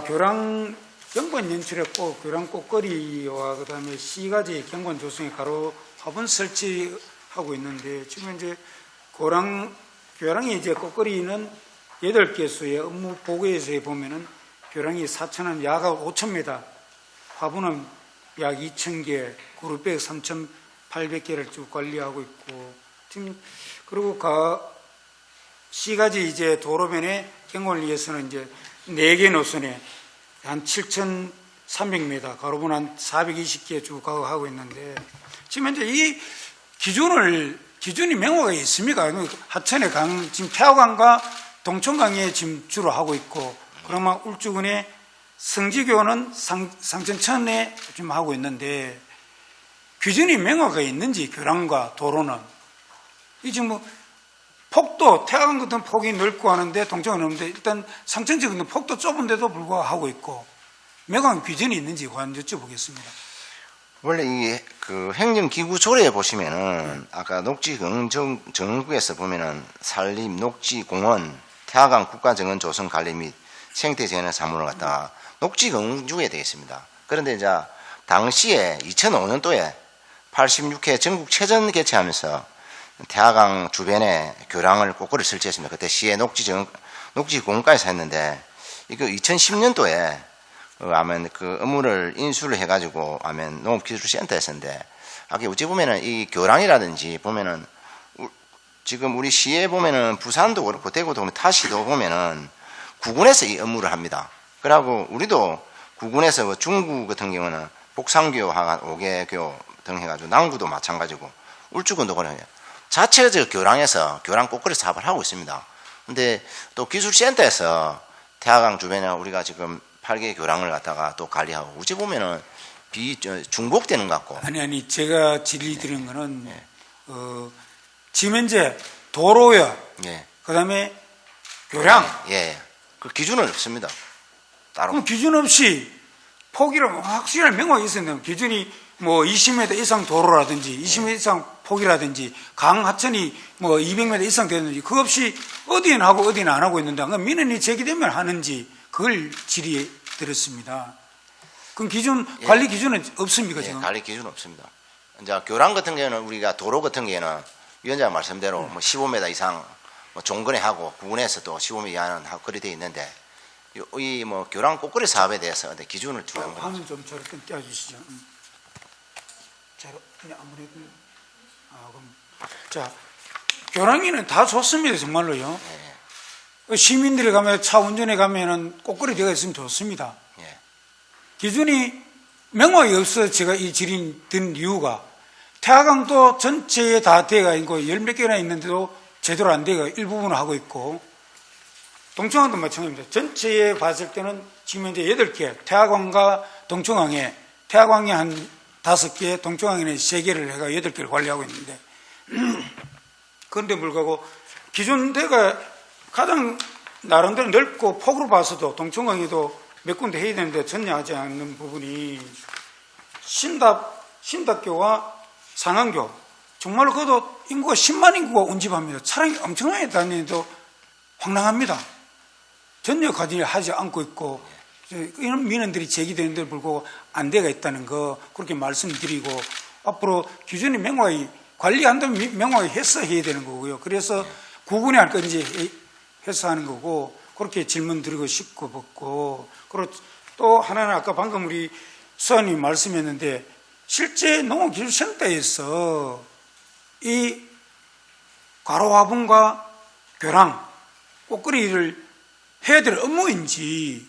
교랑 경관 연출했고 교랑 꽃거리와 그다음에 C가지 경관 조성에 가로 화분 설치하고 있는데 지금 이제 교랑이 이제 꽃거리는 8개수의 업무 보고에서 보면은 교랑이 4,000원, 야가 5,000m, 화분은 약 2,000개, 그룹백 3,800개를 쭉 관리하고 있고 지금 그리고 C가지 이제 도로변에 경관을 위해서는 이제 4개 노선에 한 7,300m, 가로분 한 420개 쭉 하고 있는데 지금 현재 이 기준이 명확하게 있습니까? 하천의 강, 지금 태화강과 동천강에 지금 주로 하고 있고, 그러면 울주군의 성지교는 상천천에 지금 하고 있는데, 기준이 명확하게 있는지, 교량과 도로는. 이 지금 뭐, 폭도, 태화강 같은 폭이 넓고 하는데, 동천은 없는데, 일단 상천지 같은 폭도 좁은데도 불구하고 하고 있고, 명확한 기준이 있는지 관한 여쭤보겠습니다. 원래 그 행정기구 조례에 보시면은 아까 녹지정원구에서 보면은 산림, 녹지, 공원, 태화강 국가정원 조성 관리 및 생태재해나 사무를 갖다가 녹지정원구에 되어 있습니다. 그런데 이제 당시에 2005년도에 86회 전국 체전 개최하면서 태화강 주변에 교량을 곳곳에 설치했습니다. 그때 시의 녹지공원까지 했는데 이거 2010년도에 아멘 그 업무를 인수를 해가지고 아멘 농업기술센터에 했는데 아까 어찌 보면은 이 교량이라든지 보면은 지금 우리 시에 보면은 부산도 그렇고 대구도 보면 타시도 보면은 구군에서 이 업무를 합니다. 그러고 우리도 구군에서 뭐 중구 같은 경우는 복상교, 5개교 등 해가지고 남구도 마찬가지고 울주군도 그래요. 자체적 교량에서 교량 꽃거리 사업을 하고 있습니다. 근데 또 기술센터에서 태화강 주변에 우리가 지금 8개 교량을 갖다가 또 관리하고 어찌 보면은 중복되는 것 같고. 아니 제가 질의 드린 거는 지금 현재 도로요. 예. 그다음에 교량. 예. 그 기준은 없습니다. 따로. 그럼 기준 없이 폭이를 확실하게 명확히 있어야 돼요. 기준이 뭐 20m 이상 도로라든지 20m 이상 폭이라든지 강 하천이 뭐 200m 이상 되는지 그거 없이 어디는 하고 어디는 안 하고 있는데 그럼 민원이 제기되면 하는지 그걸 질의 드렸습니다. 그럼 기준 관리 기준은 없습니까 지금? 관리 기준은 없습니다. 이제 교량 같은 경우는 우리가 도로 같은 경우는 위원장 말씀대로 뭐 15m 이상 뭐 종근회하고 구군에서 또 시범 위하는 하고 그리 돼 있는데 이 뭐 교랑 꽃거리 사업에 대해서 어떤 기준을 두는 겁니다. 화면 좀 저를 좀 띄워주시죠. 그냥 아무래도 그럼 자 교랑이는 다 좋습니다 정말로요. 시민들이 가면 차 운전해 가면은 꽃거리 되어 있으면 좋습니다. 예. 기준이 명확히 없어 제가 이 질의 든 이유가 태화강도 전체에 다 되어가 있고 열 몇 개나 있는데도 제대로 안 되어 일부분을 하고 있고 동청항도 마찬가지입니다. 전체에 봤을 때는 지금 현재 8개 태화강과 동청항에 태화강이 한 5개 동청항에는 3개를 해가 8개를 관리하고 있는데 그런데 불구하고 기준대가 가장 나름대로 넓고 폭으로 봐서도 동청항에도 몇 군데 해야 되는데 전혀 하지 않는 부분이 신답교와 상안교 정말로 그것도 인구가 10만 인구가 운집합니다. 차량이 엄청나게 다니는데도 황당합니다. 전혀 관리를 하지 않고 있고 이런 민원들이 제기되는데 불구하고 안 돼가 있다는 거 그렇게 말씀드리고 앞으로 기준이 명확히 관리한다면 명확히 해서 해야 되는 거고요. 그래서 구분에 할 건지 해서 하는 거고 그렇게 질문 드리고 싶고 받고 그리고 또 하나는 아까 방금 우리 수사님 말씀했는데 실제 농업기술센터에서 이 가로화분과 교랑 꽃거리를 해야 될 업무인지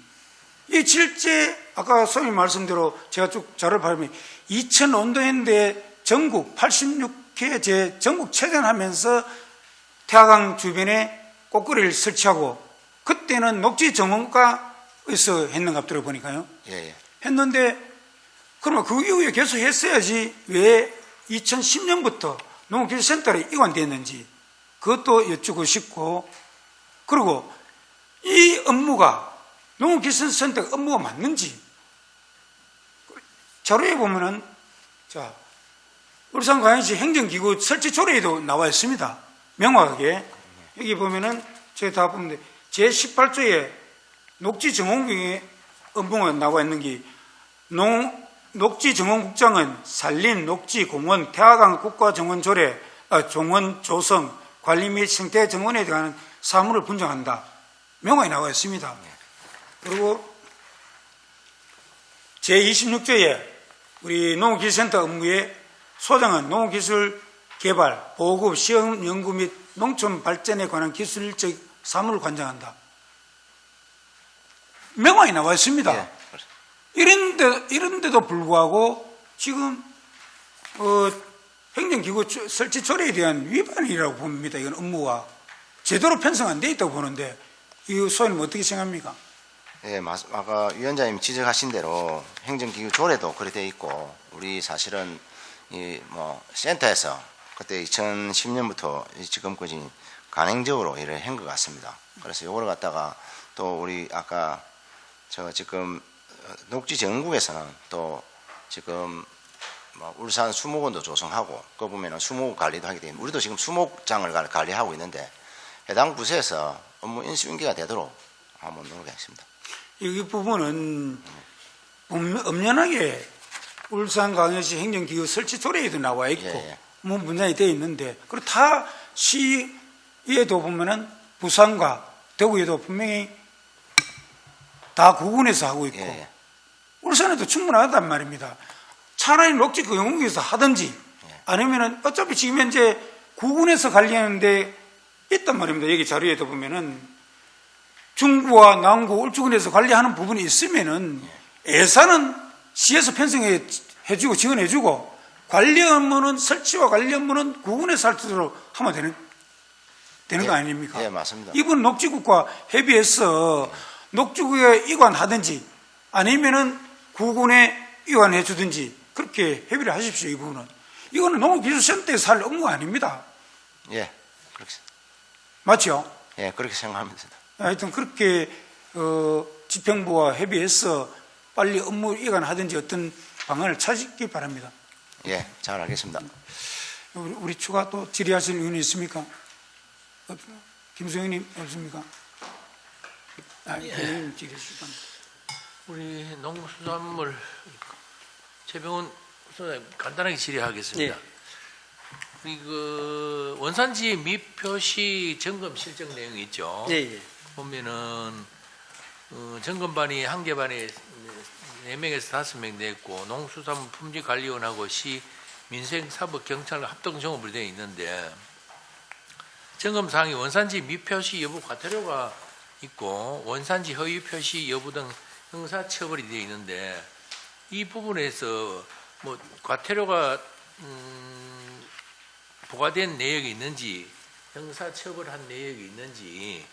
이 실제 아까 수사님 말씀대로 제가 쭉 자료를 보면 2005년도에 전국 86회 제 전국 체전하면서 태화강 주변에 꽃거리를 설치하고 그때는 녹지 정원과에서 했는 값들을 보니까요. 예. 했는데 그러면 그 이후에 계속 했어야지 왜 2010년부터 농업기술센터로 이관됐는지 그것도 여쭙고 싶고 그리고 이 업무가 농업기술센터 업무가 맞는지 자료에 보면은 자 울산광역시 행정기구 설치 조례에도 나와 있습니다. 명확하게 여기 보면은 제가 다 보는데 제18조에 녹지정원국의 업무가 나와 있는 게 녹지정원국장은 산림, 녹지공원, 태화강 국가정원조례, 정원조성, 관리 및 생태정원에 대한 사무를 분정한다. 명확히 나와 있습니다. 그리고 제26조에 우리 농업기술센터 업무에 소장은 농업기술 개발, 보급, 시험, 연구 및 농촌 발전에 관한 기술적 사무를 관장한다. 명확히 나와 있습니다. 예. 이런데도 불구하고 지금 행정기구 설치 조례에 대한 위반이라고 봅니다. 이건 업무가 제대로 편성 안 돼 있다고 보는데 이 소위님 어떻게 생각합니까? 예, 아까 위원장님 지적하신 대로 행정기구 조례도 그렇게 돼 있고 우리 사실은 이 뭐 센터에서 그때 2010년부터 지금까지 간행적으로 일을 한 것 같습니다. 그래서 이걸 갖다가 또 우리 아까 저 지금 녹지정국에서는 또 지금 뭐 울산 수목원도 조성하고 그 보면은 수목 관리도 하게 되면 우리도 지금 수목장을 관리하고 있는데 해당 부서에서 업무 인수인계가 되도록 한번 노력하겠습니다. 이 부분은 엄연하게 울산광역시 행정기구 설치 조례에도 나와 있고 예. 뭐 문장이 되어 있는데 그리고 타 시에도 보면은 부산과 대구에도 분명히 다 구군에서 하고 있고 예. 울산에도 충분하단 말입니다. 차라리 녹지 그 영국에서 하든지 아니면은 어차피 지금 현재 구군에서 관리하는데 있단 말입니다. 여기 자료에도 보면은 중구와 남구, 울주군에서 관리하는 부분이 있으면은 예산은 시에서 편성해주고 지원해주고 관리 업무는 설치와 관리 업무는 구군에서 할 수 있도록 하면 되는 거 아닙니까? 예, 맞습니다. 이분 녹지국과 협의해서 녹지국에 이관하든지 아니면은 구군에 이관해 주든지 그렇게 협의를 하십시오. 이 부분은 이거는 농업기술센터에서 할 업무가 아닙니다. 예, 그렇게 맞죠? 예, 그렇게 생각합니다. 하여튼 그렇게 지평부와 협의해서 빨리 업무 이관하든지 어떤 방안을 찾기 바랍니다. 예, 잘 알겠습니다. 우리 추가 또 질의하실 의원이 있습니까? 김수영님 없습니까? 의원님 질의하실 우리 농수산물 최병훈 소장님 간단하게 질의하겠습니다. 그 원산지 미표시 점검 실적 내용이 있죠. 예, 예. 보면은 점검반이 한 개 반에 4명에서 5명 냈고 농수산물 품질관리원하고 시 민생사법경찰 합동점검으로 되어 있는데 점검사항이 원산지 미표시 여부 과태료가 있고 원산지 허위 표시 여부 등 형사처벌이 되어 있는데 이 부분에서 뭐 과태료가 부과된 내역이 있는지 형사처벌한 내역이 있는지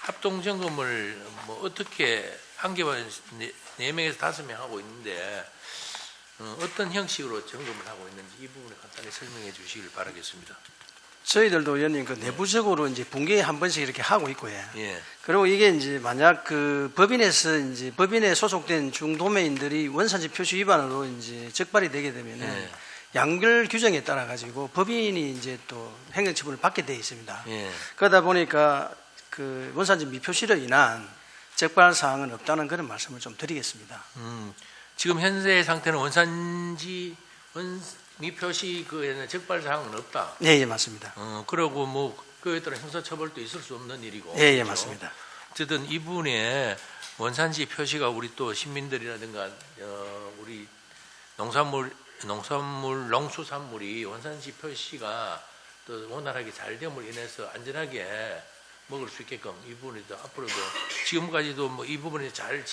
합동점검을 뭐 어떻게 한 개만 4명에서 5명 하고 있는데 어떤 형식으로 점검을 하고 있는지 이 부분을 간단히 설명해 주시길 바라겠습니다. 저희들도 의원님 그 내부적으로 이제 분기에 한 번씩 이렇게 하고 있고요. 예. 그리고 이게 이제 만약 그 법인에 소속된 중도매인들이 원산지 표시 위반으로 이제 적발이 되게 되면은 예. 양별 규정에 따라 가지고 법인이 이제 또 행정처분을 받게 되어 있습니다. 예. 그러다 보니까 그 원산지 미표시로 인한 적발 사항은 없다는 그런 말씀을 좀 드리겠습니다. 지금 현재 상태는 원산지 미표시 그에는 적발 사항은 없다. 예, 예, 맞습니다. 그러고 뭐 그에 따라 형사처벌도 있을 수 없는 일이고. 예, 예, 그렇죠? 맞습니다. 어쨌든 이 부분에 원산지 표시가 우리 또 시민들이라든가 우리 농수산물이 원산지 표시가 또 원활하게 잘 됨으로 인해서 안전하게 먹을 수 있게끔 이 부분에도 앞으로도 지금까지도 뭐 이 부분에 잘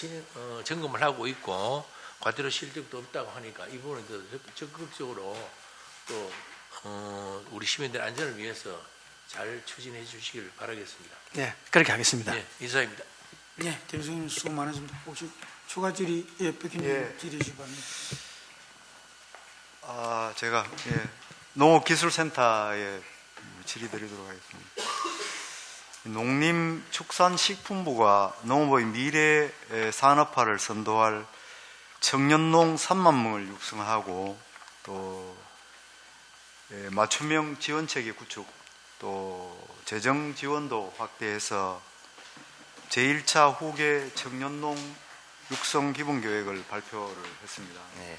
점검을 하고 있고 과태료 실적도 없다고 하니까 이 부분에도 적극적으로 또 우리 시민들 안전을 위해서 잘 추진해 주시길 바라겠습니다. 네, 그렇게 하겠습니다. 네, 이사입니다. 네, 대표님 수고 많으십니다. 혹시 추가 질의, 백희님 예. 질의 주시 바랍니다. 제가 농업기술센터에 질의드리도록 하겠습니다. 농림축산식품부가 농업의 미래 산업화를 선도할 청년농 3만 명을 육성하고 또 맞춤형 지원체계 구축 또 재정 지원도 확대해서 제1차 후계 청년농 육성 기본계획을 발표를 했습니다. 네.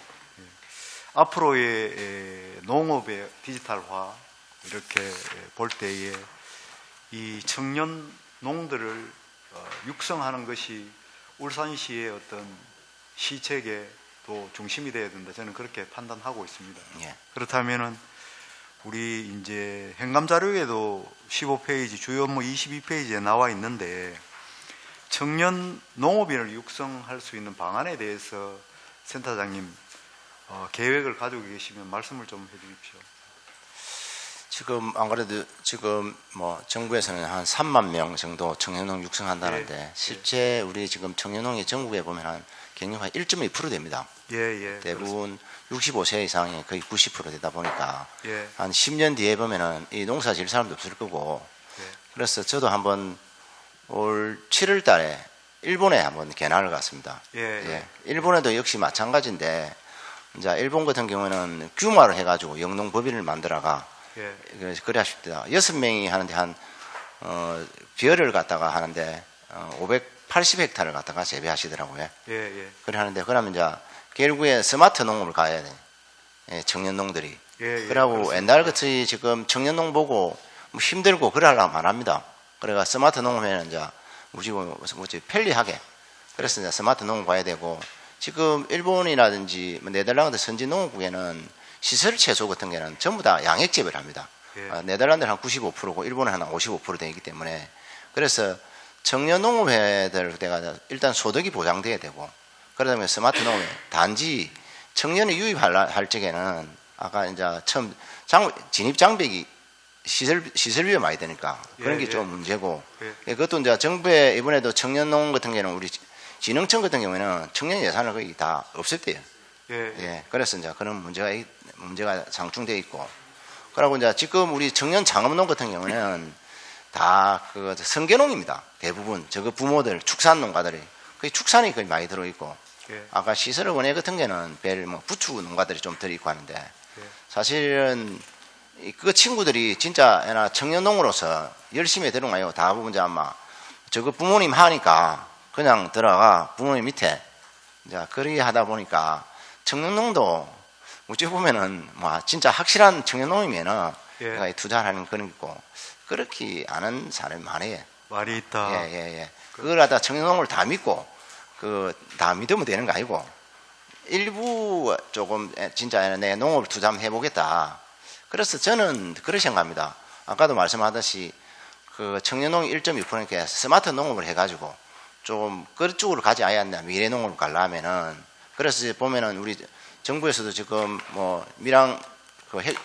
앞으로의 농업의 디지털화 이렇게 볼 때에 이 청년 농들을 육성하는 것이 울산시의 어떤 시책의 또 중심이 되어야 된다. 저는 그렇게 판단하고 있습니다. 예. 그렇다면은 우리 이제 행감 자료에도 15페이지 주요 업무 22페이지에 나와 있는데 청년 농업인을 육성할 수 있는 방안에 대해서 센터장님 계획을 가지고 계시면 말씀을 좀 해주십시오. 지금 안 그래도 지금 뭐 정부에서는 한 3만 명 정도 청년농 육성한다는데 예. 실제 우리 지금 청년농이 전국에 보면 한 경력이 1.2% 됩니다. 예, 대부분 65세 이상이 거의 90% 되다 보니까 예. 한 10년 뒤에 보면은 이 농사 지을 사람도 없을 거고 예. 그래서 저도 한번 올 7월 달에 일본에 한번 개나를 갔습니다. 예. 일본에도 역시 마찬가지인데 이제 일본 같은 경우는 규모를 해가지고 영농법인을 만들어가 예. 그래 싶다. 6명이 하는데 한 벼를 갖다가 하는데 580헥타를 갖다가 재배하시더라고요. 예. 그래 하는데 그러면 이제 결국에 스마트 농업을 가야 돼. 예, 청년농들이. 예. 그러고 그렇습니다. 옛날 같이 지금 청년농 보고 뭐 힘들고 그래 하려면 안 합니다. 그래가 스마트 농업에는 이제 뭐지 편리하게. 그래서 이제 스마트 농업 가야 되고 지금 일본이라든지 네덜란드 선진 농업국에는 시설 채소 같은 경우는 전부 다 양액 재배를 합니다. 예. 네덜란드는 한 95%고 일본은 한 55% 되기 때문에 그래서 청년 농업회들 때가 일단 소득이 보장돼야 되고 그러다 보면 스마트 농업에 단지 청년이 유입할 적에는 아까 이제 처음 진입 장벽이 시설비가 많이 되니까 그런 게 좀 문제고 그것도 이제 정부에 이번에도 청년 농업 같은 경우는 우리 진흥청 같은 경우에는 청년 예산을 거의 다 없앴대요. 예. 그래서 이제 그런 문제가 상충되어 있고 그리고 이제 지금 우리 청년 창업농 같은 경우는 다 그 성계농입니다. 대부분 저거 부모들 축산 농가들이 거의 축산이 거의 많이 들어 있고 아까 시설 원예 같은 경우는 뭐 부추 농가들이 좀 들어 있고 하는데 사실은 그 친구들이 진짜 청년농으로서 열심히 들어가요. 다 보면 이제 아마 저거 부모님 하니까 그냥 들어가 부모님 밑에 이제 그렇게 하다 보니까 청년농도 어찌 보면은 뭐 진짜 확실한 청년농이면은 예. 내가 투자하는 그런 게 있고 그렇게 아는 사람이 많아요. 말이 있다. 예. 그걸 하다 청년농을 다 믿고 다 믿으면 되는 거 아니고 일부 조금 진짜 내 농업을 투자 한번 해보겠다. 그래서 저는 그렇게 생각합니다. 아까도 말씀하듯이 그 청년농 1.6%니까 스마트 농업을 해가지고 좀 그쪽으로 가지 않았나 미래 농업을 가려면은 그래서 보면은 우리 정부에서도 지금 뭐 미랑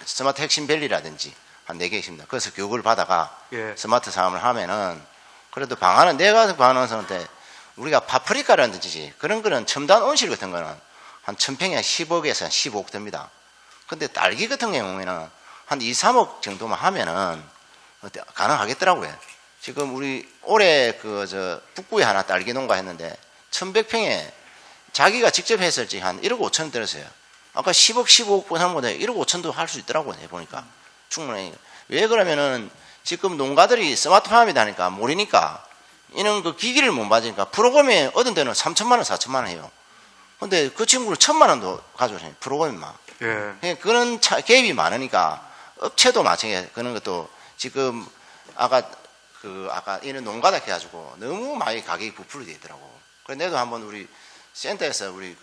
스마트 핵심밸리라든지 한 4개 있습니다. 그래서 교육을 받아가 예. 스마트 상업을 하면은 그래도 방안은 내가 방안하는데 우리가 파프리카라든지 그런 거는 첨단 온실 같은 거는 한 1000평에 10억에서 한 15억 듭니다. 근데 딸기 같은 경우에는 한 2, 3억 정도만 하면은 가능하겠더라고요. 지금 우리 올해 북구에 하나 딸기 농가 했는데 1100평에 자기가 직접 했을지 한 1억 5천 들었어요. 아까 10억, 15억 하는보다 1억 5천도 할 수 있더라고요. 해보니까. 충분히. 왜 그러면은 지금 농가들이 스마트팜이다 하니까 모르니까 이런 그 기기를 못 받으니까 프로그램에 얻은 데는 3천만 원, 4천만 원 해요. 근데 그 친구를 1,000만 원도 가져오세요. 프로그램만. 예. 그런 갭이 많으니까 업체도 마찬가지예요. 그런 것도 지금 아까 이런 농가다 해가지고 너무 많이 가격이 부풀려 돼 있더라고. 그래서 내도 한번 우리 센터에서 우리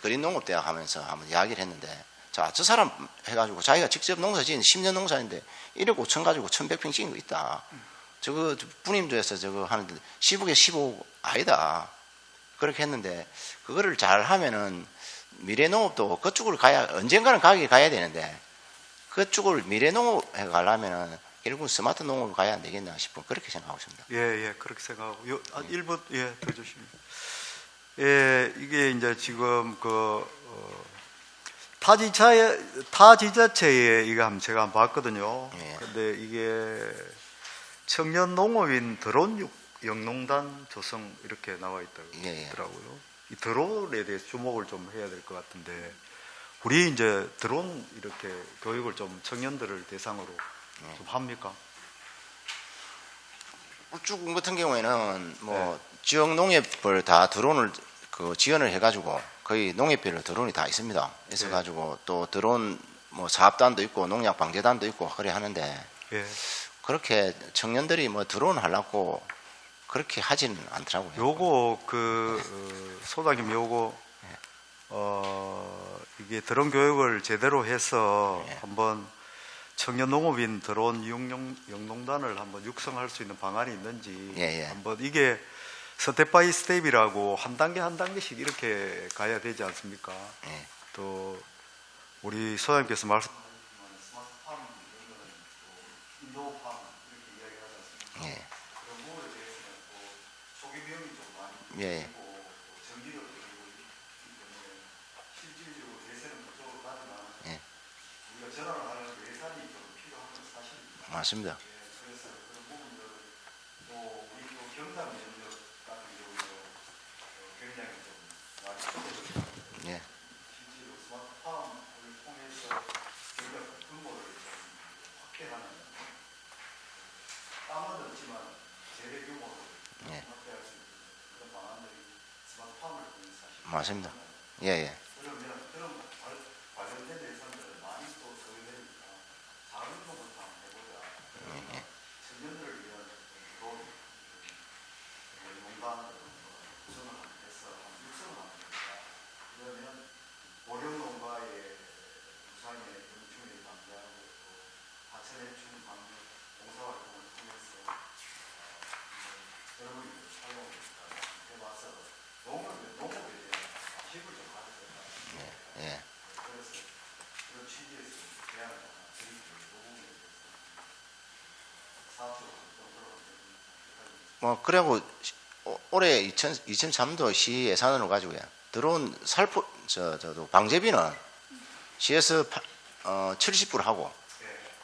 그린 농업대학 하면서 한번 이야기를 했는데 자, 저 사람 해가지고 자기가 직접 농사 지은 10년 농사인데 1억 5천 가지고 1100평 찍은 거 있다. 저거 분임조에서 저거 하는데 10억에 15억 아니다. 그렇게 했는데 그거를 잘 하면은 미래 농업도 그쪽으로 가야 언젠가는 가격이 가야 되는데 그쪽을 미래 농업 해 가려면은 결국 스마트 농업으로 가야 안 되겠나 싶은 그렇게 생각하고 있습니다. 예, 그렇게 생각하고 1분 더 주시면. 예, 이게 이제 지금 타지자체에 이거 제가 한번 봤거든요. 예. 근데 이게 청년 농업인 드론 영농단 조성 이렇게 나와 있다고 예. 하더라고요. 이 드론에 대해서 주목을 좀 해야 될 것 같은데 우리 이제 드론 이렇게 교육을 좀 청년들을 대상으로 좀 합니까? 우측 같은 경우에는 뭐 지역 농협을 다 드론을 지원을 해가지고 거의 농협별로 드론이 다 있습니다. 있어가지고 또 드론 뭐 사업단도 있고 농약 방제단도 있고 그래 하는데 예. 그렇게 청년들이 뭐 드론 하려고 그렇게 하지는 않더라고요. 요거 소장님 요거 이게 드론 교육을 제대로 해서 한번 청년 농업인 드론 영농단을 한번 육성할 수 있는 방안이 있는지 한번 이게 스텝 바이 스텝이라고 한 단계 한 단계씩 이렇게 가야 되지 않습니까? 또 우리 소장님께서 말씀하셨지만 스마트팜 이런 거는 또 인도팜 이렇게 이야기하지 않습니까? 그런 부분에 대해서는 또 초기 비용이 좀 많이 들고 전기료도 들고 있기 때문에 실질적으로 대세는 그쪽으로 가지만 우리가 전환을 하는 예산이 좀 필요한 건 사실입니다. 맞습니다. 그래서 그런 부분들을 또 우리 또 경남 면적 같은 경우도 굉장히 좀 많이 적어졌습니다. 실제로 스마트팜을 통해서 저희가 근거를 좀 확대하는 땀은 없지만 재배 규모를 확대할 수 있는 그런 방안들이 스마트팜을 통해서 사실 맞습니다. 그러면 그런 관련된 예산들을 많이 또 써야 되니까 작은 것부터 한번 해보자. 청년들을 위한 그런 농단 구성을 해서 한 육성을 하는 겁니다. 그러면 보령 농가의 부산의 연충에 담당하고 또 하천의 중 방문 봉사활동을 통해서 여러분이 사용을 해봐서 농업에 대한 아식을 좀 가져야 그래서 그런 취지에서 제안을 하나 드릴게요. 이 부분에 대해서 사업적으로 좀 들어가면 뭐 그리고 올해 2003도 시 예산으로 가지고요. 드론 저도 방제비는 시에서 70% 하고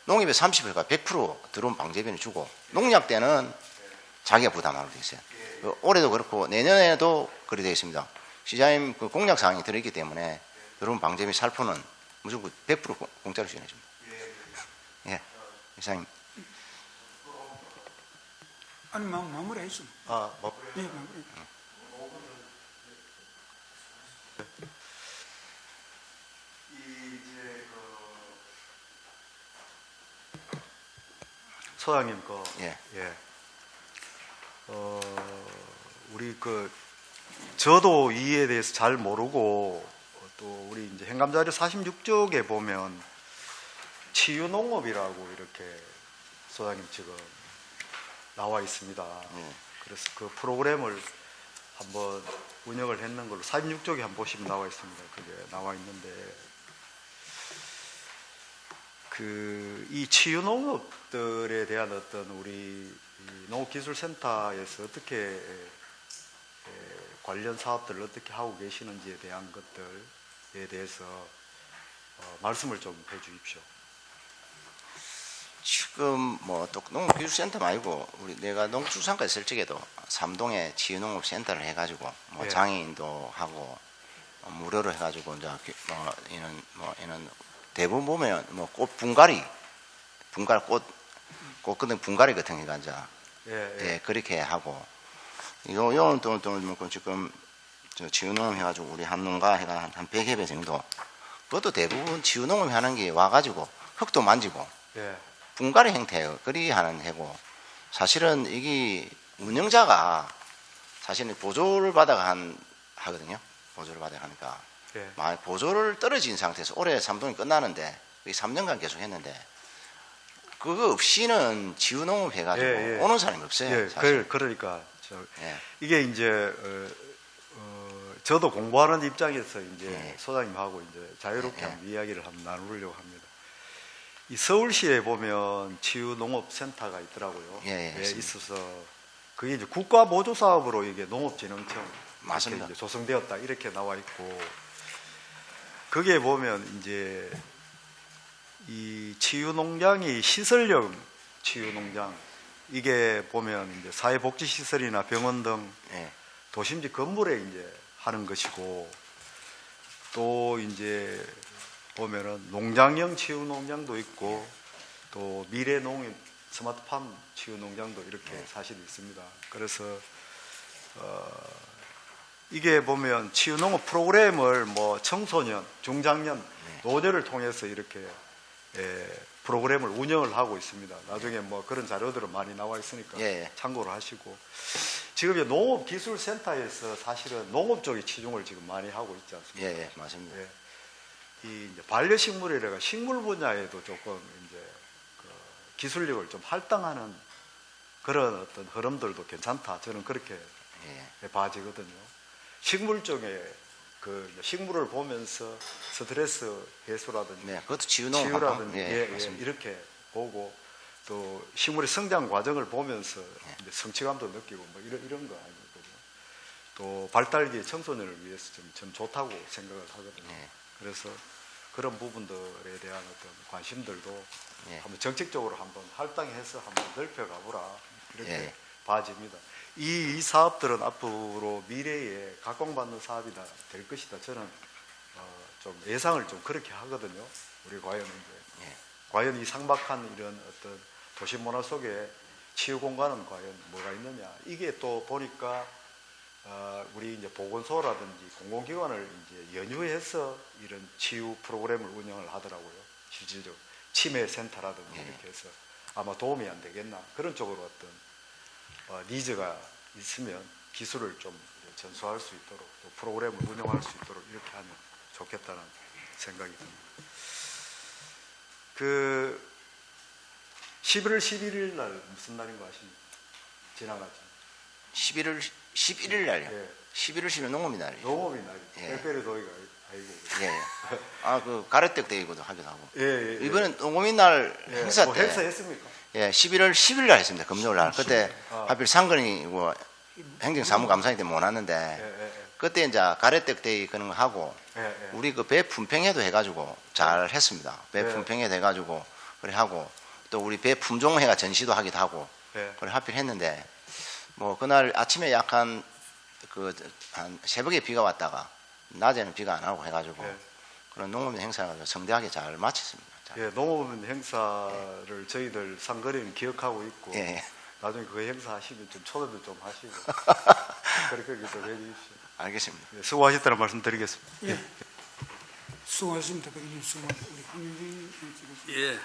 농협에 30%가 100% 드론 방제비는 주고 농약 때는 자기가 부담하고 되어 있어요. 올해도 그렇고 내년에도 그렇게 되어 있습니다. 시장님 그 공약 사항이 들어있기 때문에 드론 방제비 살포는 무조건 100% 공짜로 지원해 줍니다. 이상님. 아니 마무리 했어. 마무리. 마무리. 이 소장님 예. 우리 저도 이에 대해서 잘 모르고 또 우리 이제 행감자료 46쪽에 보면 치유농업이라고 이렇게 소장님 지금 나와 있습니다. 그래서 그 프로그램을 한번 운영을 했는 걸로 46쪽에 한번 보시면 나와 있습니다. 그게 나와 있는데 이 치유농업들에 대한 어떤 우리 농업기술센터에서 어떻게 관련 사업들을 어떻게 하고 계시는지에 대한 것들에 대해서 말씀을 좀 해주십시오. 지금 또 농업기술센터 말고 우리 내가 농축산과 있을 적에도 삼동에 치유농업센터를 해가지고 예. 장애인도 하고 무료로 해가지고 이제 이는 대부분 보면 꽃 분갈이 꽃 같은 분갈이 같은 게 이제 예, 그렇게 하고 요는 또 지금 치유농업 해가지고 우리 한 농가 해가 한 100회배 정도 그것도 대부분 치유농업 하는 게 와가지고 흙도 만지고 예. 분갈이 형태예요. 그리 하는 해고 사실은 이게 운영자가 사실은 보조를 받아가 하거든요. 보조를 받아가 하니까 예. 만약 보조를 떨어진 상태에서 올해 삼동이 끝나는데 3년간 계속 했는데 그거 없이는 지우농업 해가지고 예, 예. 오는 사람이 없어요. 예, 사실. 그러니까 예. 이게 이제 저도 공부하는 입장에서 이제 예. 소장님하고 이제 자유롭게 예. 한번 이야기를 한번 나누려고 합니다. 이 서울시에 보면 치유농업센터가 있더라고요. 예, 예, 있어서 그게 이제 국가보조사업으로 이게 농업진흥청 맞습니다. 이렇게 이제 조성되었다 이렇게 나와 있고 거기에 보면 이제 이 치유농장이 시설형 치유농장 이게 보면 이제 사회복지시설이나 병원 등 예. 도심지 건물에 이제 하는 것이고 또 이제 보면은 농장형 치유농장도 있고 또 미래농업 스마트팜 치유농장도 이렇게 사실 있습니다. 그래서 이게 보면 치유농업 프로그램을 청소년, 중장년, 노년을 통해서 이렇게 프로그램을 운영을 하고 있습니다. 나중에 그런 자료들은 많이 나와 있으니까 예. 참고를 하시고 지금 이제 농업기술센터에서 사실은 농업 쪽에 치중을 지금 많이 하고 있지 않습니까? 예, 예, 맞습니다. 예. 이 이제 반려식물이라가 식물 분야에도 조금 이제 기술력을 좀 할당하는 그런 어떤 흐름들도 괜찮다. 저는 그렇게 예. 봐지거든요. 식물 쪽에 식물을 보면서 스트레스 해소라든지 네, 그것도 치유농업 치유라든지 예, 맞습니다. 이렇게 보고 또 식물의 성장 과정을 보면서 이제 성취감도 느끼고 이런 거 아니거든요. 또 발달기의 청소년을 위해서 좀 좋다고 생각을 하거든요. 예. 그래서 그런 부분들에 대한 어떤 관심들도 예. 한번 정책적으로 한번 할당해서 한번 넓혀가 보라 이렇게 예. 봐집니다. 이 사업들은 앞으로 미래에 각광받는 사업이 될 것이다. 저는 좀 예상을 좀 그렇게 하거든요. 우리 과연 이제 예. 과연 이 상박한 이런 어떤 도시 문화 속에 치유 공간은 과연 뭐가 있느냐. 이게 또 보니까 우리 이제 보건소라든지 공공기관을 이제 연유해서 이런 치유 프로그램을 운영을 하더라고요. 실질적으로 치매 센터라든지 예. 이렇게 해서 아마 도움이 안 되겠나 그런 쪽으로 어떤 니즈가 있으면 기술을 좀 전수할 수 있도록 또 프로그램을 운영할 수 있도록 이렇게 하면 좋겠다는 생각이 듭니다. 11월 11일 날 무슨 날인 거 아십니까? 지나가죠. 11월 11일 날요. 예. 11월 10일 농업의 날이에요. 농업의 날. 예. 특별히 도의가 아니고. 예. 가래떡 데이고도 하기도 하고. 예. 이번엔 농업의 날 행사 때 행사 했습니까? 예, 11월 10일 날 했습니다. 금요일 날. 그때 아. 하필 상근이 행정사무감사님 때문에 못 왔는데 예. 그때 이제 가래떡 데이 그런 거 하고 예. 우리 배 품평회도 해가지고 잘 했습니다. 배 예. 품평회도 해가지고 그래 하고 또 우리 배 품종회가 전시도 하기도 하고 예. 그래 하필 했는데 그날 아침에 약간 한 새벽에 비가 왔다가 낮에는 비가 안 하고 해가지고 예. 그런 농업 행사를 성대하게 잘 마쳤습니다. 잘. 예, 농업 행사를 저희들 상거리는 기억하고 있고 예. 나중에 그 행사 하시면 좀 초대도 좀 하시고 그렇게 좀 해주십시오. 알겠습니다. 예, 수고하셨다는 말씀 드리겠습니다. 예. 수고하셨습니다. 백님 수고. 우리 황민진 예.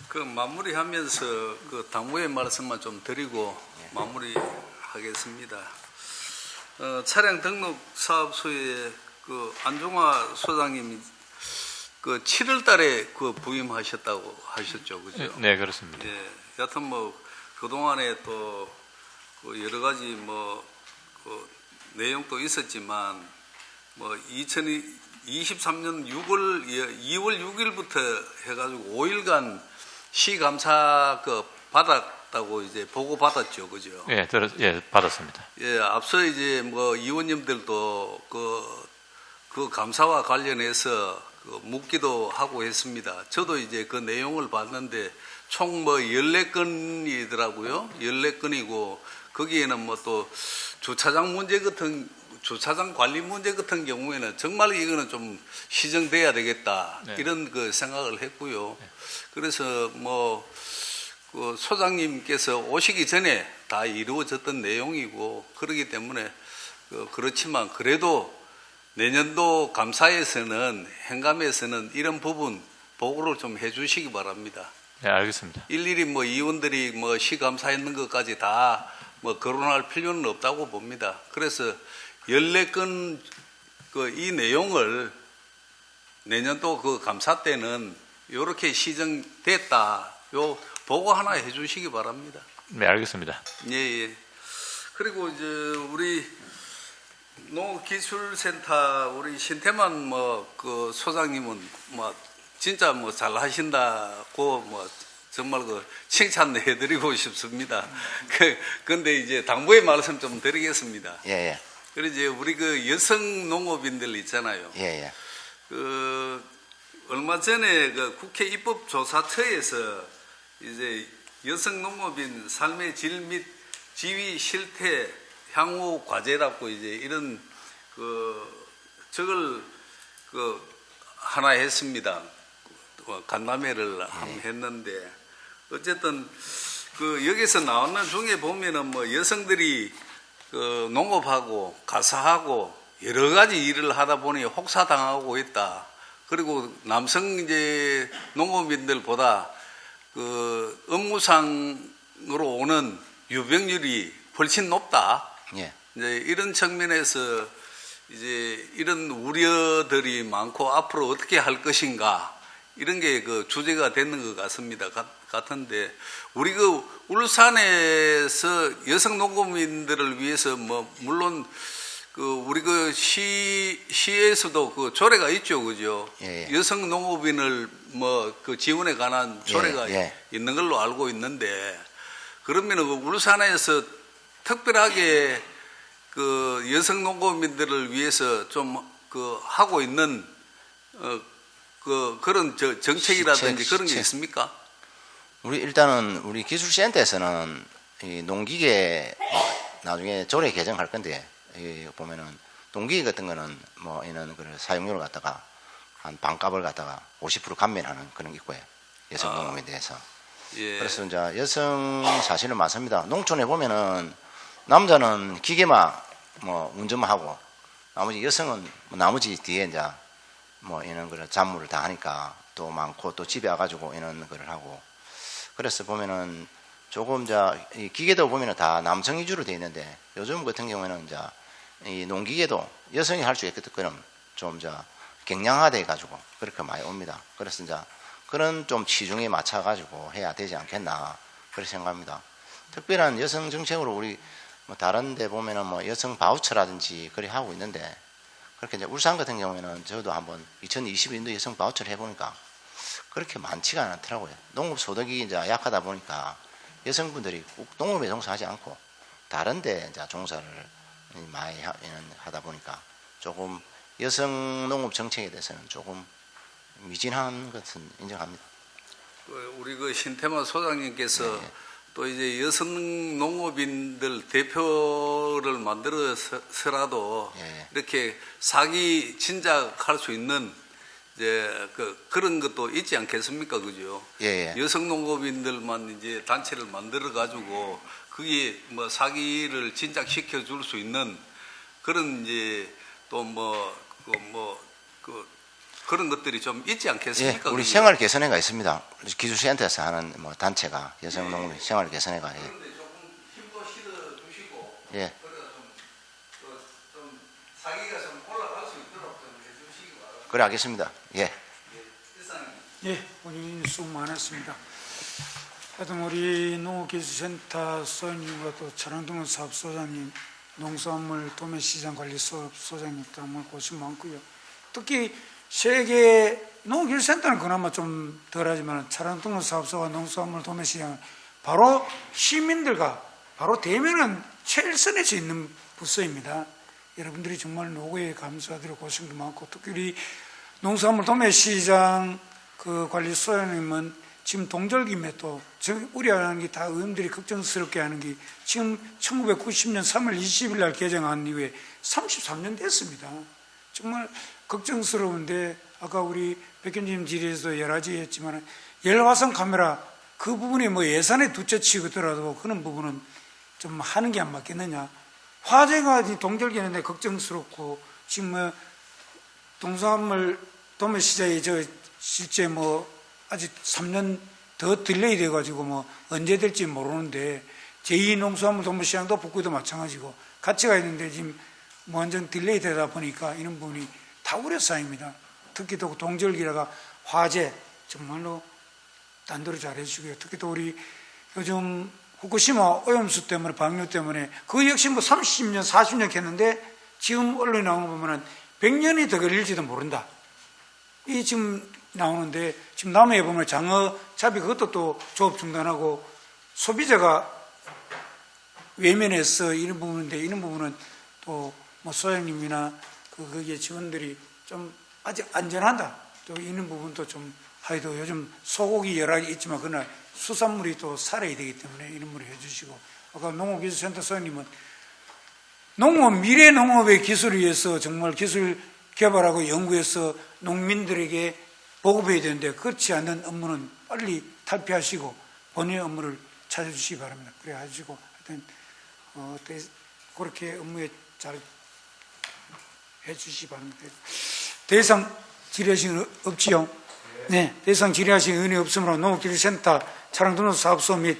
그 마무리하면서 그 당부의 말씀만 좀 드리고 마무리하겠습니다. 차량 등록 사업소에 그 안종화 소장님이 그 7월달에 그 부임하셨다고 하셨죠, 그죠? 네, 그렇습니다. 예, 여하튼 뭐 그동안에 또 그 여러 가지 그 내용도 있었지만 뭐 2023년 2월 6일부터 해가지고 5일간 시감사 그 받았다고 이제 보고 받았죠, 그죠? 예, 받았습니다. 예, 앞서 이제 뭐 의원님들도 그 감사와 관련해서 그 묻기도 하고 했습니다. 저도 이제 그 내용을 봤는데 총 뭐 14건이더라고요. 14건이고 거기에는 뭐 또 주차장 관리 문제 같은 경우에는 정말 이거는 좀 시정돼야 되겠다. 네. 이런 그 생각을 했고요. 그래서 그 소장님께서 오시기 전에 다 이루어졌던 내용이고 그렇기 때문에 그렇지만 그래도 내년도 감사에서는 행감에서는 이런 부분 보고를 좀 해주시기 바랍니다. 네, 알겠습니다. 일일이 뭐 의원들이 뭐 시감사했는 것까지 다 뭐 거론할 필요는 없다고 봅니다. 그래서 14건 이 내용을 내년도 그 감사 때는 이렇게 시정됐다. 요 보고 하나 해주시기 바랍니다. 네, 알겠습니다. 예, 예. 그리고 이제 우리 농기술센터 우리 신태만 그 소장님은 진짜 잘 하신다고 정말 그 칭찬해드리고 싶습니다. 근데 이제 당부의 말씀 좀 드리겠습니다. 예, 예. 그리고 이제 우리 그 여성 농업인들 있잖아요. 예, 예. 그 얼마 전에 그 국회 입법조사처에서 이제 여성 농업인 삶의 질 및 지위 실태 향후 과제라고 이제 이런 저걸 하나 했습니다. 간담회를 했는데 어쨌든 여기서 나오는 중에 보면은 여성들이 농업하고 가사하고 여러 가지 일을 하다 보니 혹사당하고 있다. 그리고 남성 이제 농업인들보다 업무상으로 오는 유병률이 훨씬 높다. 예. 이제 이런 측면에서 이제 이런 우려들이 많고 앞으로 어떻게 할 것인가 이런 게 주제가 되는 것 같은데 우리 울산에서 여성 농업인들을 위해서 물론 우리 시에서도 조례가 있죠, 그죠? 예, 예. 여성 농업인을 지원에 관한 조례가 예, 예. 있는 걸로 알고 있는데 그러면 울산에서 특별하게 여성 농업인들을 위해서 좀 하고 있는 그런 정책이라든지 그런 게 있습니까? 일단은 우리 기술센터에서는 이 농기계 나중에 조례 개정할 건데 보면은 농기계 같은 거는 이런 사용료를 갖다가 한 반값을 갖다가 50% 감면하는 그런 게 있고요. 여성 농업에 대해서. 예. 그래서 이제 여성 사실은 많습니다. 농촌에 보면은 남자는 기계만 운전만 하고 나머지 여성은 나머지 뒤에 이제 이런 거를 잡무를 다 하니까 또 많고 또 집에 와가지고 이런 거를 하고 그래서 보면은 조금 이 기계도 보면은 다 남성 위주로 되어 있는데 요즘 같은 경우에는 이제 이 농기계도 여성이 할 수 있게끔 좀 경량화돼 가지고 그렇게 많이 옵니다. 그래서 이제 그런 좀 치중에 맞춰 가지고 해야 되지 않겠나 그렇게 생각합니다. 특별한 여성 정책으로 우리 다른 데 보면은 여성 바우처라든지 그렇게 하고 있는데 그렇게 이제 울산 같은 경우에는 저도 한번 2022년도 여성 바우처를 해보니까 그렇게 많지가 않더라고요. 농업 소득이 이제 약하다 보니까 여성분들이 꼭 농업에 종사하지 않고 다른 데 이제 종사를 많이 하다 보니까 조금 여성 농업 정책에 대해서는 조금 미진한 것은 인정합니다. 우리 신태만 소장님께서 네. 또 이제 여성 농업인들 대표를 만들어서라도 예. 이렇게 사기 진작할 수 있는 이제 그런 것도 있지 않겠습니까, 그죠? 예, 예. 여성 농업인들만 이제 단체를 만들어 가지고 그게 사기를 진작시켜 줄 수 있는 그런 이제 또 그런 것들이 좀 있지 예, 않겠습니까? 우리 그게? 생활 개선회가 있습니다. 기술센터에서 하는 뭐 단체가 여성농업 생활 개선회가 예. 그런데 조금 힘도 실어 주시고 예. 좀 사기가 좀 올라갈 수 있도록 좀 해주시기 바랍니다. 그래 하겠습니다. 예. 예, 오늘 수고 많았습니다. 하여튼 우리 농업기술센터 소장님과 또 차량등록사업소장님, 농수산물 도매시장관리소장 소장님 정말 고생 많고요. 특히 세계 농업기술센터는 그나마 좀 덜하지만 차량등록사업소와 농수산물 도매시장은 바로 시민들과 바로 대면은 최일선에서 있는 부서입니다. 여러분들이 정말 노고에 감사드리고 고생도 많고, 특히 우리 농수산물 도매시장 그 관리소장님은 지금 동절기에 또 우려하는 게 다 의원들이 걱정스럽게 하는 게 지금 1990년 3월 20일 날 개정한 이후에 33년 됐습니다. 정말 걱정스러운데 아까 우리 백현님 질의에서 여러 가지 했지만 열화상 카메라 그 부분이 뭐 예산에 둘째치더라도 그런 부분은 좀 하는 게 안 맞겠느냐. 화재가 동절기인데 걱정스럽고 지금 뭐 농수산물 도매시장이 저 실제 뭐 아직 3년 더 딜레이 돼가지고 뭐 언제 될지 모르는데 제2농수산물 도매시장도 북구도 마찬가지고 같이 가 있는데 지금 뭐 완전 딜레이 되다 보니까 이런 부분이 다 우려사입니다. 특히 또 동절기라가 화재 정말로 단도리 잘해주고요. 특히 또 우리 요즘 후쿠시마 오염수 때문에 방류 때문에 그 역시 뭐 30년 40년 했는데 지금 언론에 나오는 거 보면은 100년이 더 걸릴지도 모른다. 이 지금 나오는데 지금 남해에 보면 장어 잡이 그것도 또 조업 중단하고 소비자가 외면해서 이런 부분인데 이런 부분은 또 뭐 소장님이나 거기에 직원들이 좀 아직 안전하다 또 이런 부분도 좀 하여도 요즘 소고기 여러 개 있지만 그러나 수산물이 또 살아야 되기 때문에 이런 걸 해주시고 아까 농업기술센터 소장님은 농업 미래 농업의 기술을 위해서 정말 기술 개발하고 연구해서 농민들에게 보급해야 되는데 그렇지 않는 업무는 빨리 탈피하시고 본인의 업무를 찾아주시기 바랍니다. 그래 가지고 하여튼 그렇게 업무에 잘 해주시기 바랍니다. 더 이상 질의하신 없지요? 네, 더 이상 질의하신 의원이 없으므로 농업기술센터 차량등록사업소 및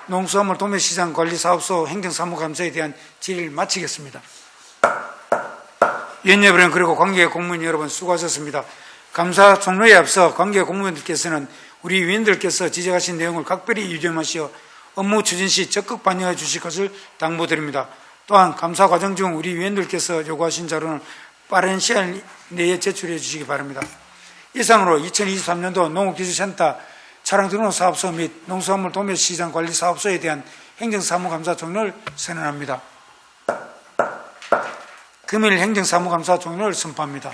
농수산물 도매시장 관리사업소 행정사무감사에 대한 질의를 마치겠습니다. 위원 여러분 그리고 관계 공무원 여러분 수고하셨습니다. 감사 종료에 앞서 관계 공무원들께서는 우리 위원들께서 지적하신 내용을 각별히 유념하시어 업무 추진 시 적극 반영해 주실 것을 당부드립니다. 또한 감사 과정 중 우리 위원들께서 요구하신 자료는 빠른 시간 내에 제출해 주시기 바랍니다. 이상으로 2023년도 농업기술센터 차량등록사업소 및 농수산물 도매시장 관리사업소에 대한 행정사무감사 종료를 선언합니다. 금일 행정사무감사 종료를 선포합니다.